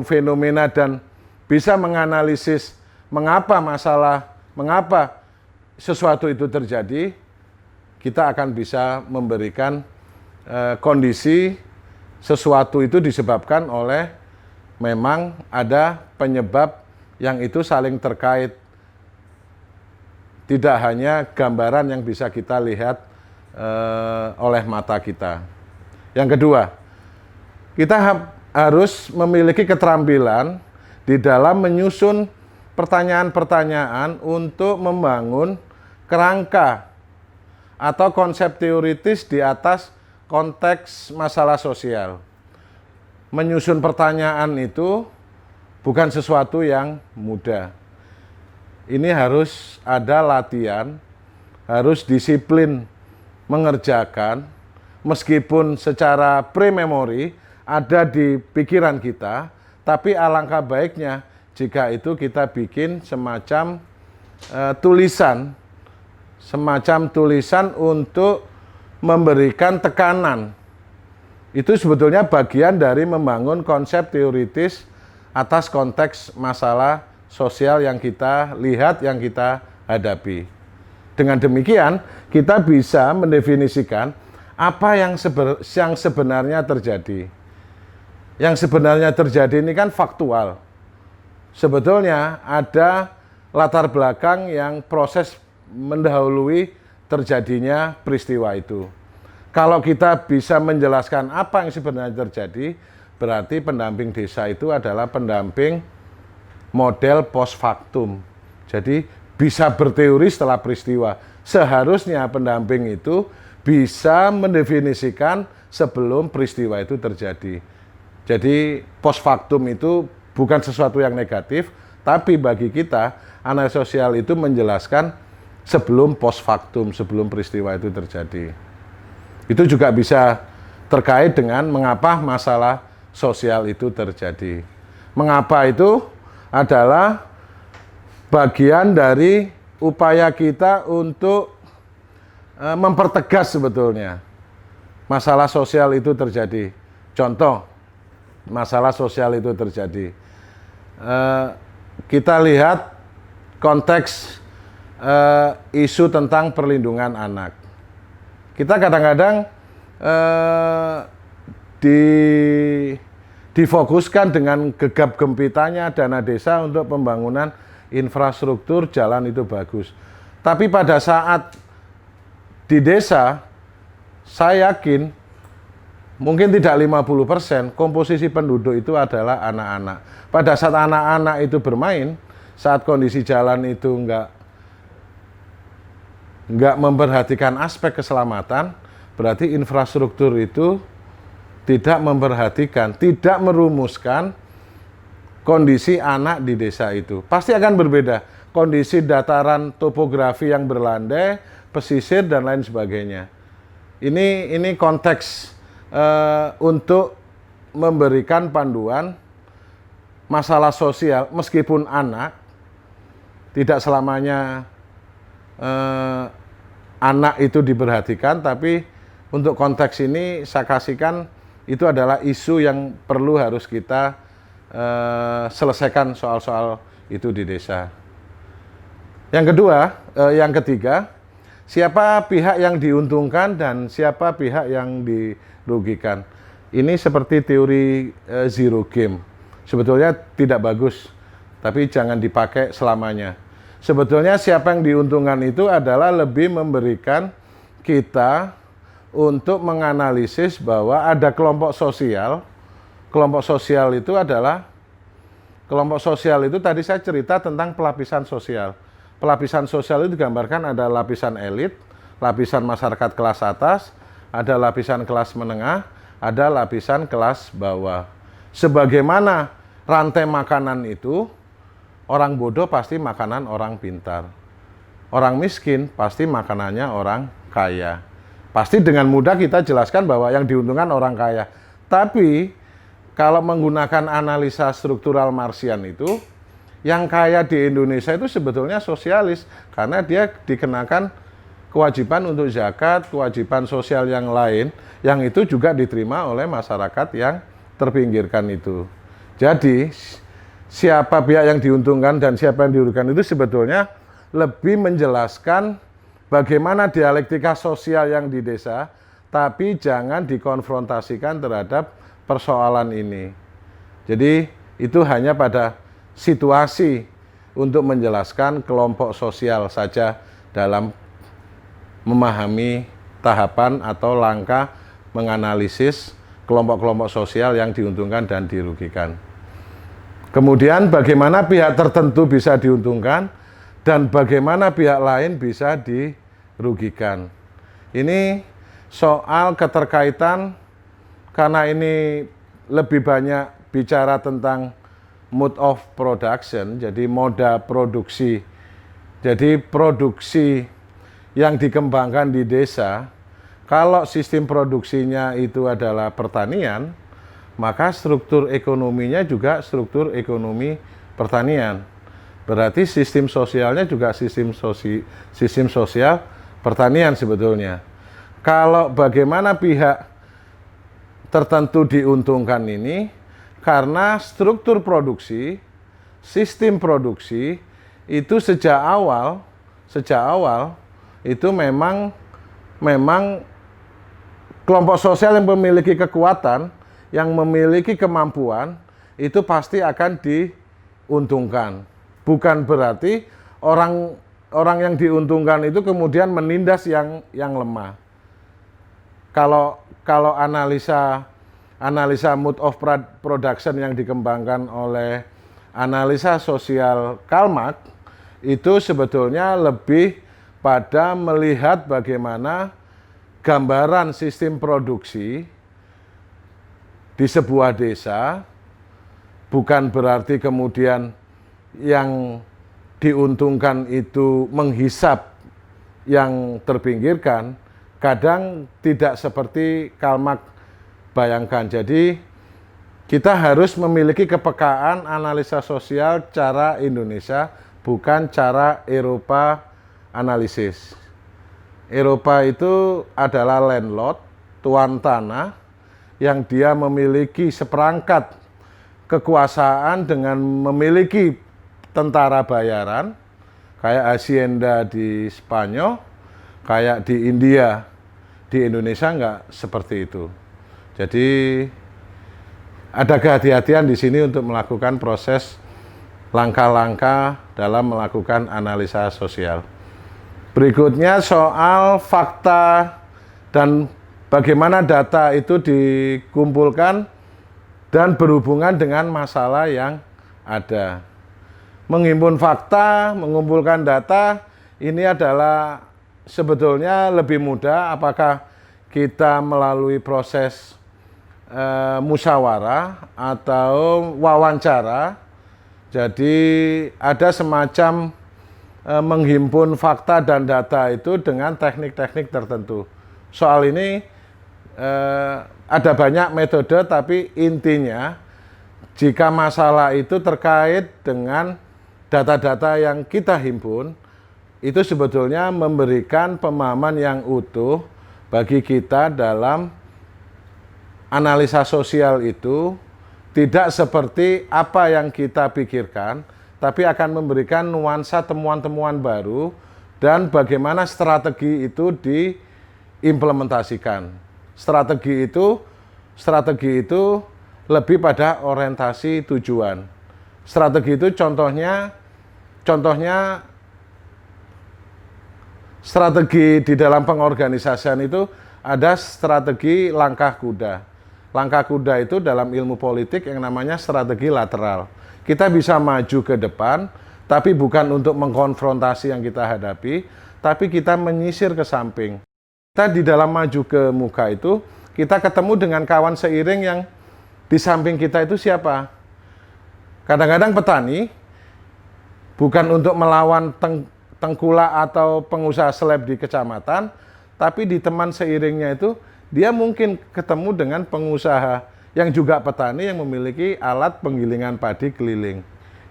fenomena dan bisa menganalisis mengapa sesuatu itu terjadi, kita akan bisa memberikan kondisi sesuatu itu disebabkan oleh memang ada penyebab yang itu saling terkait. Tidak hanya gambaran yang bisa kita lihat oleh mata kita. Yang kedua, kita harus memiliki keterampilan di dalam menyusun pertanyaan-pertanyaan untuk membangun kerangka atau konsep teoritis di atas konteks masalah sosial. Menyusun pertanyaan itu bukan sesuatu yang mudah. Ini harus ada latihan, harus disiplin mengerjakan, meskipun secara pre-memori ada di pikiran kita, tapi alangkah baiknya jika itu kita bikin semacam tulisan untuk memberikan tekanan. Itu sebetulnya bagian dari membangun konsep teoritis atas konteks masalah sosial yang kita lihat, yang kita hadapi. Dengan demikian, kita bisa mendefinisikan apa yang sebenarnya terjadi. Yang sebenarnya terjadi ini kan faktual. Sebetulnya ada latar belakang yang proses mendahului terjadinya peristiwa itu. Kalau kita bisa menjelaskan apa yang sebenarnya terjadi, berarti pendamping desa itu adalah pendamping model post factum. Jadi bisa berteori setelah peristiwa. Seharusnya pendamping itu bisa mendefinisikan sebelum peristiwa itu terjadi. Jadi post factum itu bukan sesuatu yang negatif, tapi bagi kita analis sosial itu menjelaskan sebelum post factum, sebelum peristiwa itu terjadi. Itu juga bisa terkait dengan mengapa masalah sosial itu terjadi. Mengapa itu adalah bagian dari upaya kita untuk mempertegas sebetulnya masalah sosial itu terjadi. Contoh, masalah sosial itu terjadi. Kita lihat konteks isu tentang perlindungan anak. Kita kadang-kadang difokuskan dengan gegap gempitanya dana desa untuk pembangunan infrastruktur jalan itu bagus. Tapi pada saat di desa, saya yakin mungkin tidak 50% komposisi penduduk itu adalah anak-anak. Pada saat anak-anak itu bermain, saat kondisi jalan itu nggak memperhatikan aspek keselamatan, berarti infrastruktur itu tidak memperhatikan, tidak merumuskan kondisi anak di desa itu. Pasti akan berbeda. Kondisi dataran topografi yang berlandai, pesisir dan lain sebagainya. Ini konteks untuk memberikan panduan masalah sosial, meskipun anak tidak selamanya anak itu diperhatikan, tapi untuk konteks ini saya kasihkan itu adalah isu yang perlu harus kita selesaikan soal-soal itu di desa. Yang ketiga, siapa pihak yang diuntungkan dan siapa pihak yang dirugikan. Ini seperti teori zero game. Sebetulnya tidak bagus, tapi jangan dipakai selamanya. Sebetulnya siapa yang diuntungkan itu adalah lebih memberikan kita untuk menganalisis bahwa ada kelompok sosial. Kelompok sosial itu adalah, kelompok sosial itu tadi saya cerita tentang pelapisan sosial. Pelapisan sosial itu digambarkan ada lapisan elit, lapisan masyarakat kelas atas, ada lapisan kelas menengah, ada lapisan kelas bawah. Sebagaimana rantai makanan itu, orang bodoh pasti makanan orang pintar. Orang miskin pasti makanannya orang kaya. Pasti dengan mudah kita jelaskan bahwa yang diuntungkan orang kaya. Tapi kalau menggunakan analisa struktural Marxian itu, yang kaya di Indonesia itu sebetulnya sosialis, karena dia dikenakan kewajiban untuk zakat, kewajiban sosial yang lain, yang itu juga diterima oleh masyarakat yang terpinggirkan itu. Jadi, siapa pihak yang diuntungkan dan siapa yang dirugikan itu sebetulnya lebih menjelaskan bagaimana dialektika sosial yang di desa, tapi jangan dikonfrontasikan terhadap persoalan ini. Jadi, itu hanya pada situasi untuk menjelaskan kelompok sosial saja dalam memahami tahapan atau langkah menganalisis kelompok-kelompok sosial yang diuntungkan dan dirugikan. Kemudian bagaimana pihak tertentu bisa diuntungkan dan bagaimana pihak lain bisa dirugikan. Ini soal keterkaitan, karena ini lebih banyak bicara tentang mode of production, jadi moda produksi. Jadi produksi yang dikembangkan di desa, kalau sistem produksinya itu adalah pertanian, maka struktur ekonominya juga struktur ekonomi pertanian. Berarti sistem sosialnya juga sistem sosial pertanian sebetulnya. Kalau bagaimana pihak tertentu diuntungkan ini, karena struktur produksi, sistem produksi itu sejak awal itu memang kelompok sosial yang memiliki kekuatan, yang memiliki kemampuan, itu pasti akan diuntungkan. Bukan berarti orang yang diuntungkan itu kemudian menindas yang lemah. Kalau analisa mode of production yang dikembangkan oleh analisa sosial Karl Marx itu sebetulnya lebih pada melihat bagaimana gambaran sistem produksi di sebuah desa, bukan berarti kemudian yang diuntungkan itu menghisap yang terpinggirkan. Kadang tidak seperti Karl Marx bayangkan. Jadi kita harus memiliki kepekaan analisa sosial cara Indonesia bukan cara Eropa analisis. Eropa itu adalah landlord, tuan tanah, yang dia memiliki seperangkat kekuasaan dengan memiliki tentara bayaran, kayak Hacienda di Spanyol, kayak di India. Di Indonesia nggak seperti itu. Jadi ada kehati-hatian di sini untuk melakukan proses langkah-langkah dalam melakukan analisa sosial. Berikutnya soal fakta dan bagaimana data itu dikumpulkan dan berhubungan dengan masalah yang ada. Menghimpun fakta, mengumpulkan data, ini adalah sebetulnya lebih mudah apakah kita melalui proses musyawarah atau wawancara. Jadi ada semacam menghimpun fakta dan data itu dengan teknik-teknik tertentu. Soal ini ada banyak metode, tapi intinya jika masalah itu terkait dengan data-data yang kita himpun, itu sebetulnya memberikan pemahaman yang utuh bagi kita dalam analisa sosial itu, tidak seperti apa yang kita pikirkan, tapi akan memberikan nuansa temuan-temuan baru dan bagaimana strategi itu diimplementasikan. Strategi itu lebih pada orientasi tujuan. Strategi itu contohnya strategi di dalam pengorganisasian itu ada strategi langkah kuda. Langkah kuda itu dalam ilmu politik yang namanya strategi lateral. Kita bisa maju ke depan, tapi bukan untuk mengkonfrontasi yang kita hadapi, tapi kita menyisir ke samping. Kita di dalam maju ke muka itu, kita ketemu dengan kawan seiring yang di samping kita itu siapa? Kadang-kadang petani, bukan untuk melawan tengkulak atau pengusaha seleb di kecamatan, tapi di teman seiringnya itu, dia mungkin ketemu dengan pengusaha yang juga petani yang memiliki alat penggilingan padi keliling.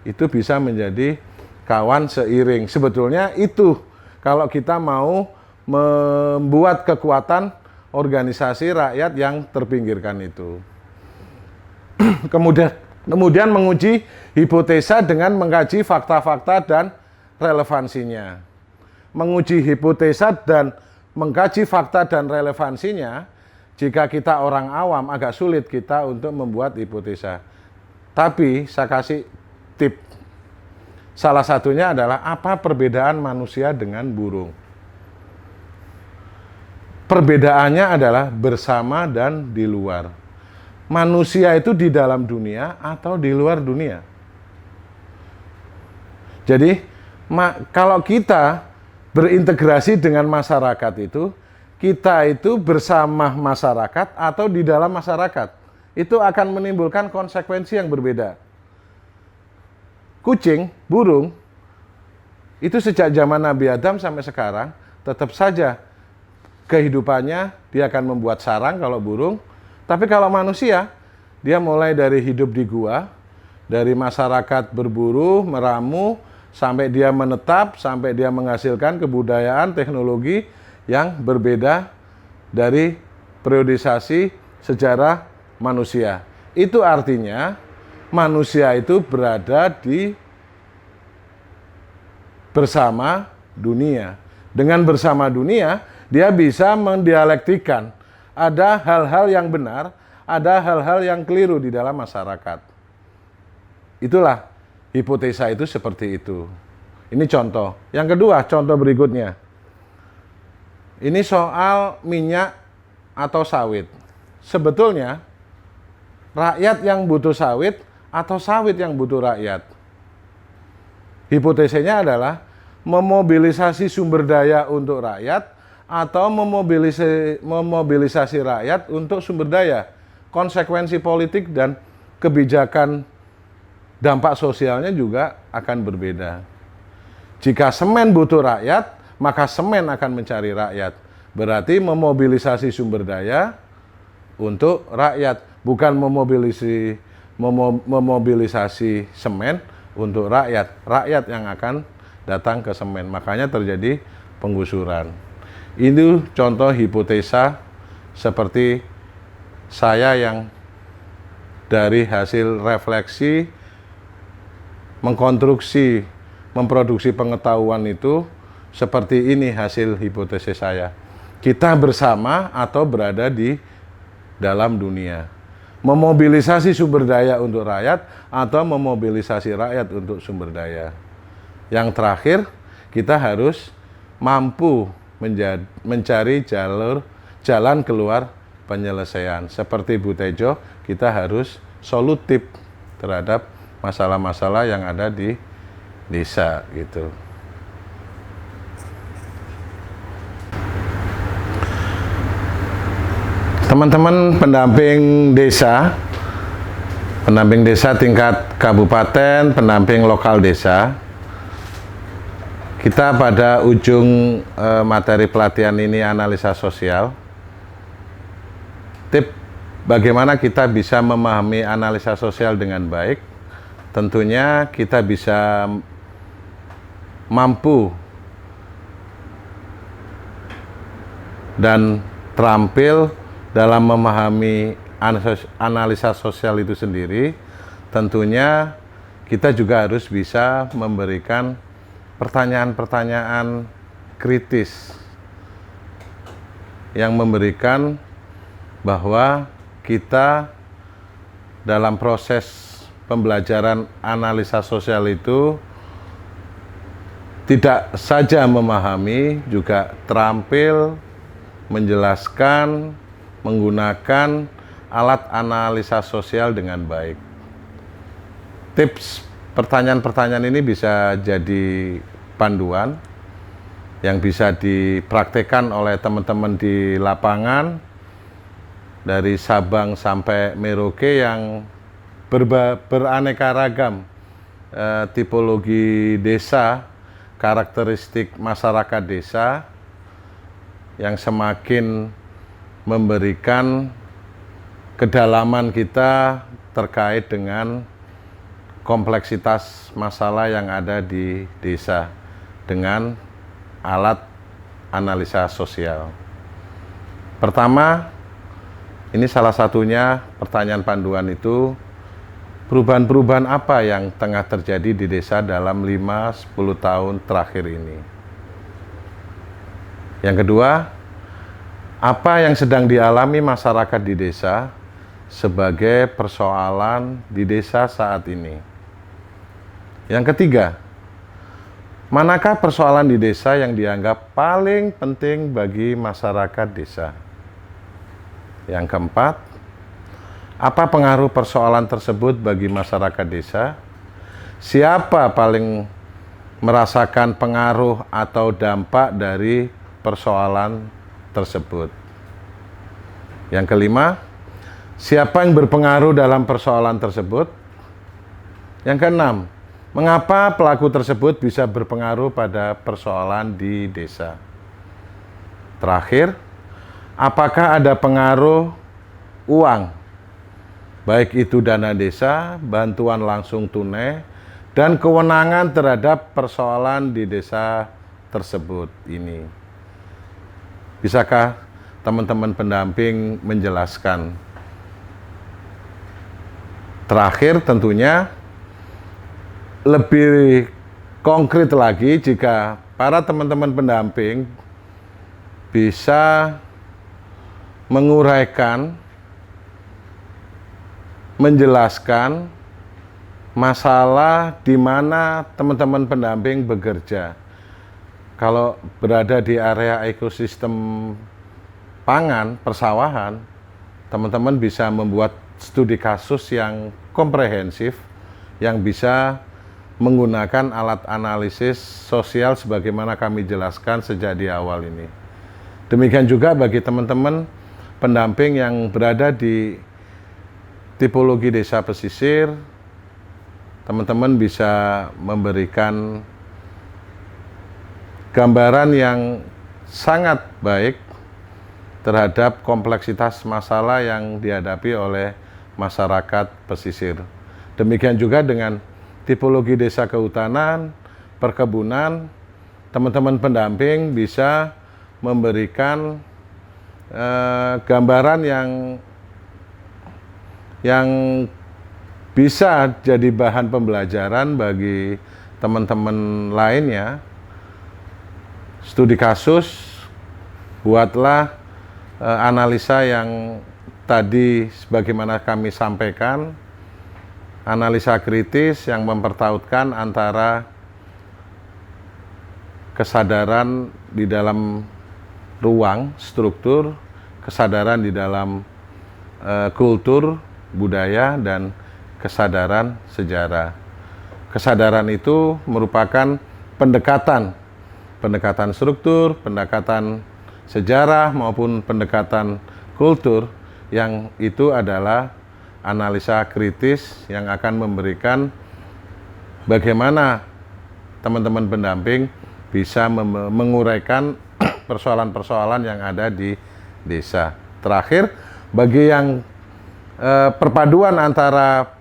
Itu bisa menjadi kawan seiring. Sebetulnya itu kalau kita mau membuat kekuatan organisasi rakyat yang terpinggirkan itu. Kemudian menguji hipotesa dengan mengkaji fakta-fakta dan relevansinya. Menguji hipotesa dan mengkaji fakta dan relevansinya, jika kita orang awam agak sulit kita untuk membuat hipotesa. Tapi saya kasih tip. Salah satunya adalah apa perbedaan manusia dengan burung. Perbedaannya adalah bersama dan di luar. Manusia itu di dalam dunia atau di luar dunia. Jadi kalau kita berintegrasi dengan masyarakat itu, kita itu bersama masyarakat atau di dalam masyarakat. Itu akan menimbulkan konsekuensi yang berbeda. Kucing, burung, itu sejak zaman Nabi Adam sampai sekarang, tetap saja kehidupannya dia akan membuat sarang kalau burung. Tapi kalau manusia, dia mulai dari hidup di gua, dari masyarakat berburu, meramu, sampai dia menetap, sampai dia menghasilkan kebudayaan, teknologi yang berbeda dari periodisasi sejarah manusia. Itu artinya manusia itu berada di bersama dunia. Dengan bersama dunia, dia bisa mendialektikan. Ada hal-hal yang benar, ada hal-hal yang keliru di dalam masyarakat. Itulah hipotesa itu seperti itu. Ini contoh. Yang kedua, contoh berikutnya. Ini soal minyak atau sawit. Sebetulnya, rakyat yang butuh sawit atau sawit yang butuh rakyat. Hipotesanya adalah memobilisasi sumber daya untuk rakyat atau memobilisasi rakyat untuk sumber daya. Konsekuensi politik dan kebijakan dampak sosialnya juga akan berbeda. Jika semen butuh rakyat, maka semen akan mencari rakyat. Berarti memobilisasi sumber daya untuk rakyat, bukan memobilisasi semen untuk rakyat, rakyat yang akan datang ke semen. Makanya terjadi penggusuran. Itu contoh hipotesa seperti saya yang dari hasil refleksi mengkonstruksi, memproduksi pengetahuan itu seperti ini hasil hipotesis saya. Kita bersama atau berada di dalam dunia. Memobilisasi sumber daya untuk rakyat atau memobilisasi rakyat untuk sumber daya. Yang terakhir, kita harus mampu mencari jalan keluar penyelesaian. Seperti Bu Tejo, kita harus solutif terhadap masalah-masalah yang ada di desa gitu. Teman-teman pendamping desa tingkat kabupaten, pendamping lokal desa, kita pada ujung materi pelatihan ini analisa sosial. Tip bagaimana kita bisa memahami analisa sosial dengan baik. Tentunya kita bisa mampu dan terampil dalam memahami analisa sosial itu sendiri. Tentunya kita juga harus bisa memberikan pertanyaan-pertanyaan kritis yang memberikan bahwa kita dalam proses pembelajaran analisa sosial itu tidak saja memahami, juga terampil menjelaskan, menggunakan alat analisa sosial dengan baik. Tips pertanyaan-pertanyaan ini bisa jadi panduan yang bisa dipraktekkan oleh teman-teman di lapangan dari Sabang sampai Merauke yang beraneka ragam tipologi desa, karakteristik masyarakat desa yang semakin memberikan kedalaman kita terkait dengan kompleksitas masalah yang ada di desa dengan alat analisa sosial. Pertama, ini salah satunya pertanyaan panduan itu, perubahan-perubahan apa yang tengah terjadi di desa dalam 5-10 tahun terakhir ini. Yang kedua, apa yang sedang dialami masyarakat di desa sebagai persoalan di desa saat ini. Yang ketiga, manakah persoalan di desa yang dianggap paling penting bagi masyarakat desa. Yang keempat, apa pengaruh persoalan tersebut bagi masyarakat desa? Siapa paling merasakan pengaruh atau dampak dari persoalan tersebut? Yang kelima, siapa yang berpengaruh dalam persoalan tersebut? Yang keenam, mengapa pelaku tersebut bisa berpengaruh pada persoalan di desa? Terakhir, apakah ada pengaruh uang, baik itu dana desa, bantuan langsung tunai, dan kewenangan terhadap persoalan di desa tersebut ini? Bisakah teman-teman pendamping menjelaskan? Terakhir tentunya lebih konkret lagi jika para teman-teman pendamping bisa menguraikan, menjelaskan masalah di mana teman-teman pendamping bekerja. Kalau berada di area ekosistem pangan, persawahan, teman-teman bisa membuat studi kasus yang komprehensif yang bisa menggunakan alat analisis sosial sebagaimana kami jelaskan sejak di awal ini. Demikian juga bagi teman-teman pendamping yang berada di tipologi desa pesisir, teman-teman bisa memberikan gambaran yang sangat baik terhadap kompleksitas masalah yang dihadapi oleh masyarakat pesisir. Demikian juga dengan tipologi desa kehutanan, perkebunan, teman-teman pendamping bisa memberikan gambaran yang bisa jadi bahan pembelajaran bagi teman-teman lainnya. Studi kasus, buatlah analisa yang tadi sebagaimana kami sampaikan, analisa kritis yang mempertautkan antara kesadaran di dalam ruang, struktur, kesadaran di dalam kultur, budaya, dan kesadaran sejarah. Kesadaran itu merupakan pendekatan struktur, pendekatan sejarah maupun pendekatan kultur, yang itu adalah analisa kritis yang akan memberikan bagaimana teman-teman pendamping bisa menguraikan persoalan-persoalan yang ada di desa. Terakhir, bagi yang perpaduan antara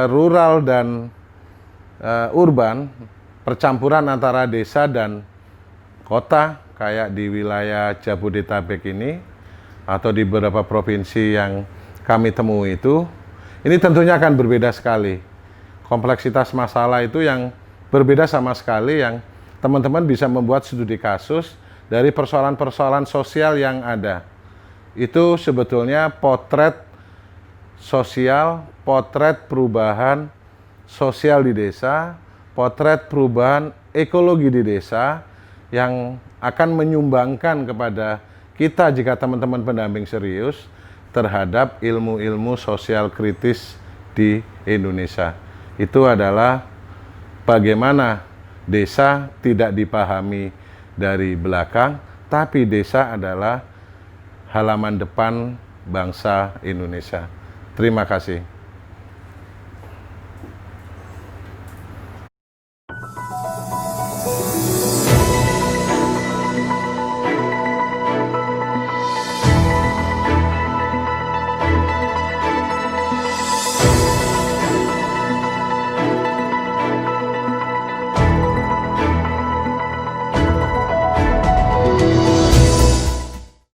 rural dan urban, percampuran antara desa dan kota, kayak di wilayah Jabodetabek ini, atau di beberapa provinsi yang kami temui itu, ini tentunya akan berbeda sekali. Kompleksitas masalah itu yang berbeda sama sekali, yang teman-teman bisa membuat studi kasus dari persoalan-persoalan sosial yang ada. Itu sebetulnya potret sosial, potret perubahan sosial di desa, potret perubahan ekologi di desa yang akan menyumbangkan kepada kita, jika teman-teman pendamping serius, terhadap ilmu-ilmu sosial kritis di Indonesia. Itu adalah bagaimana desa tidak dipahami dari belakang, tapi desa adalah halaman depan bangsa Indonesia. Terima kasih.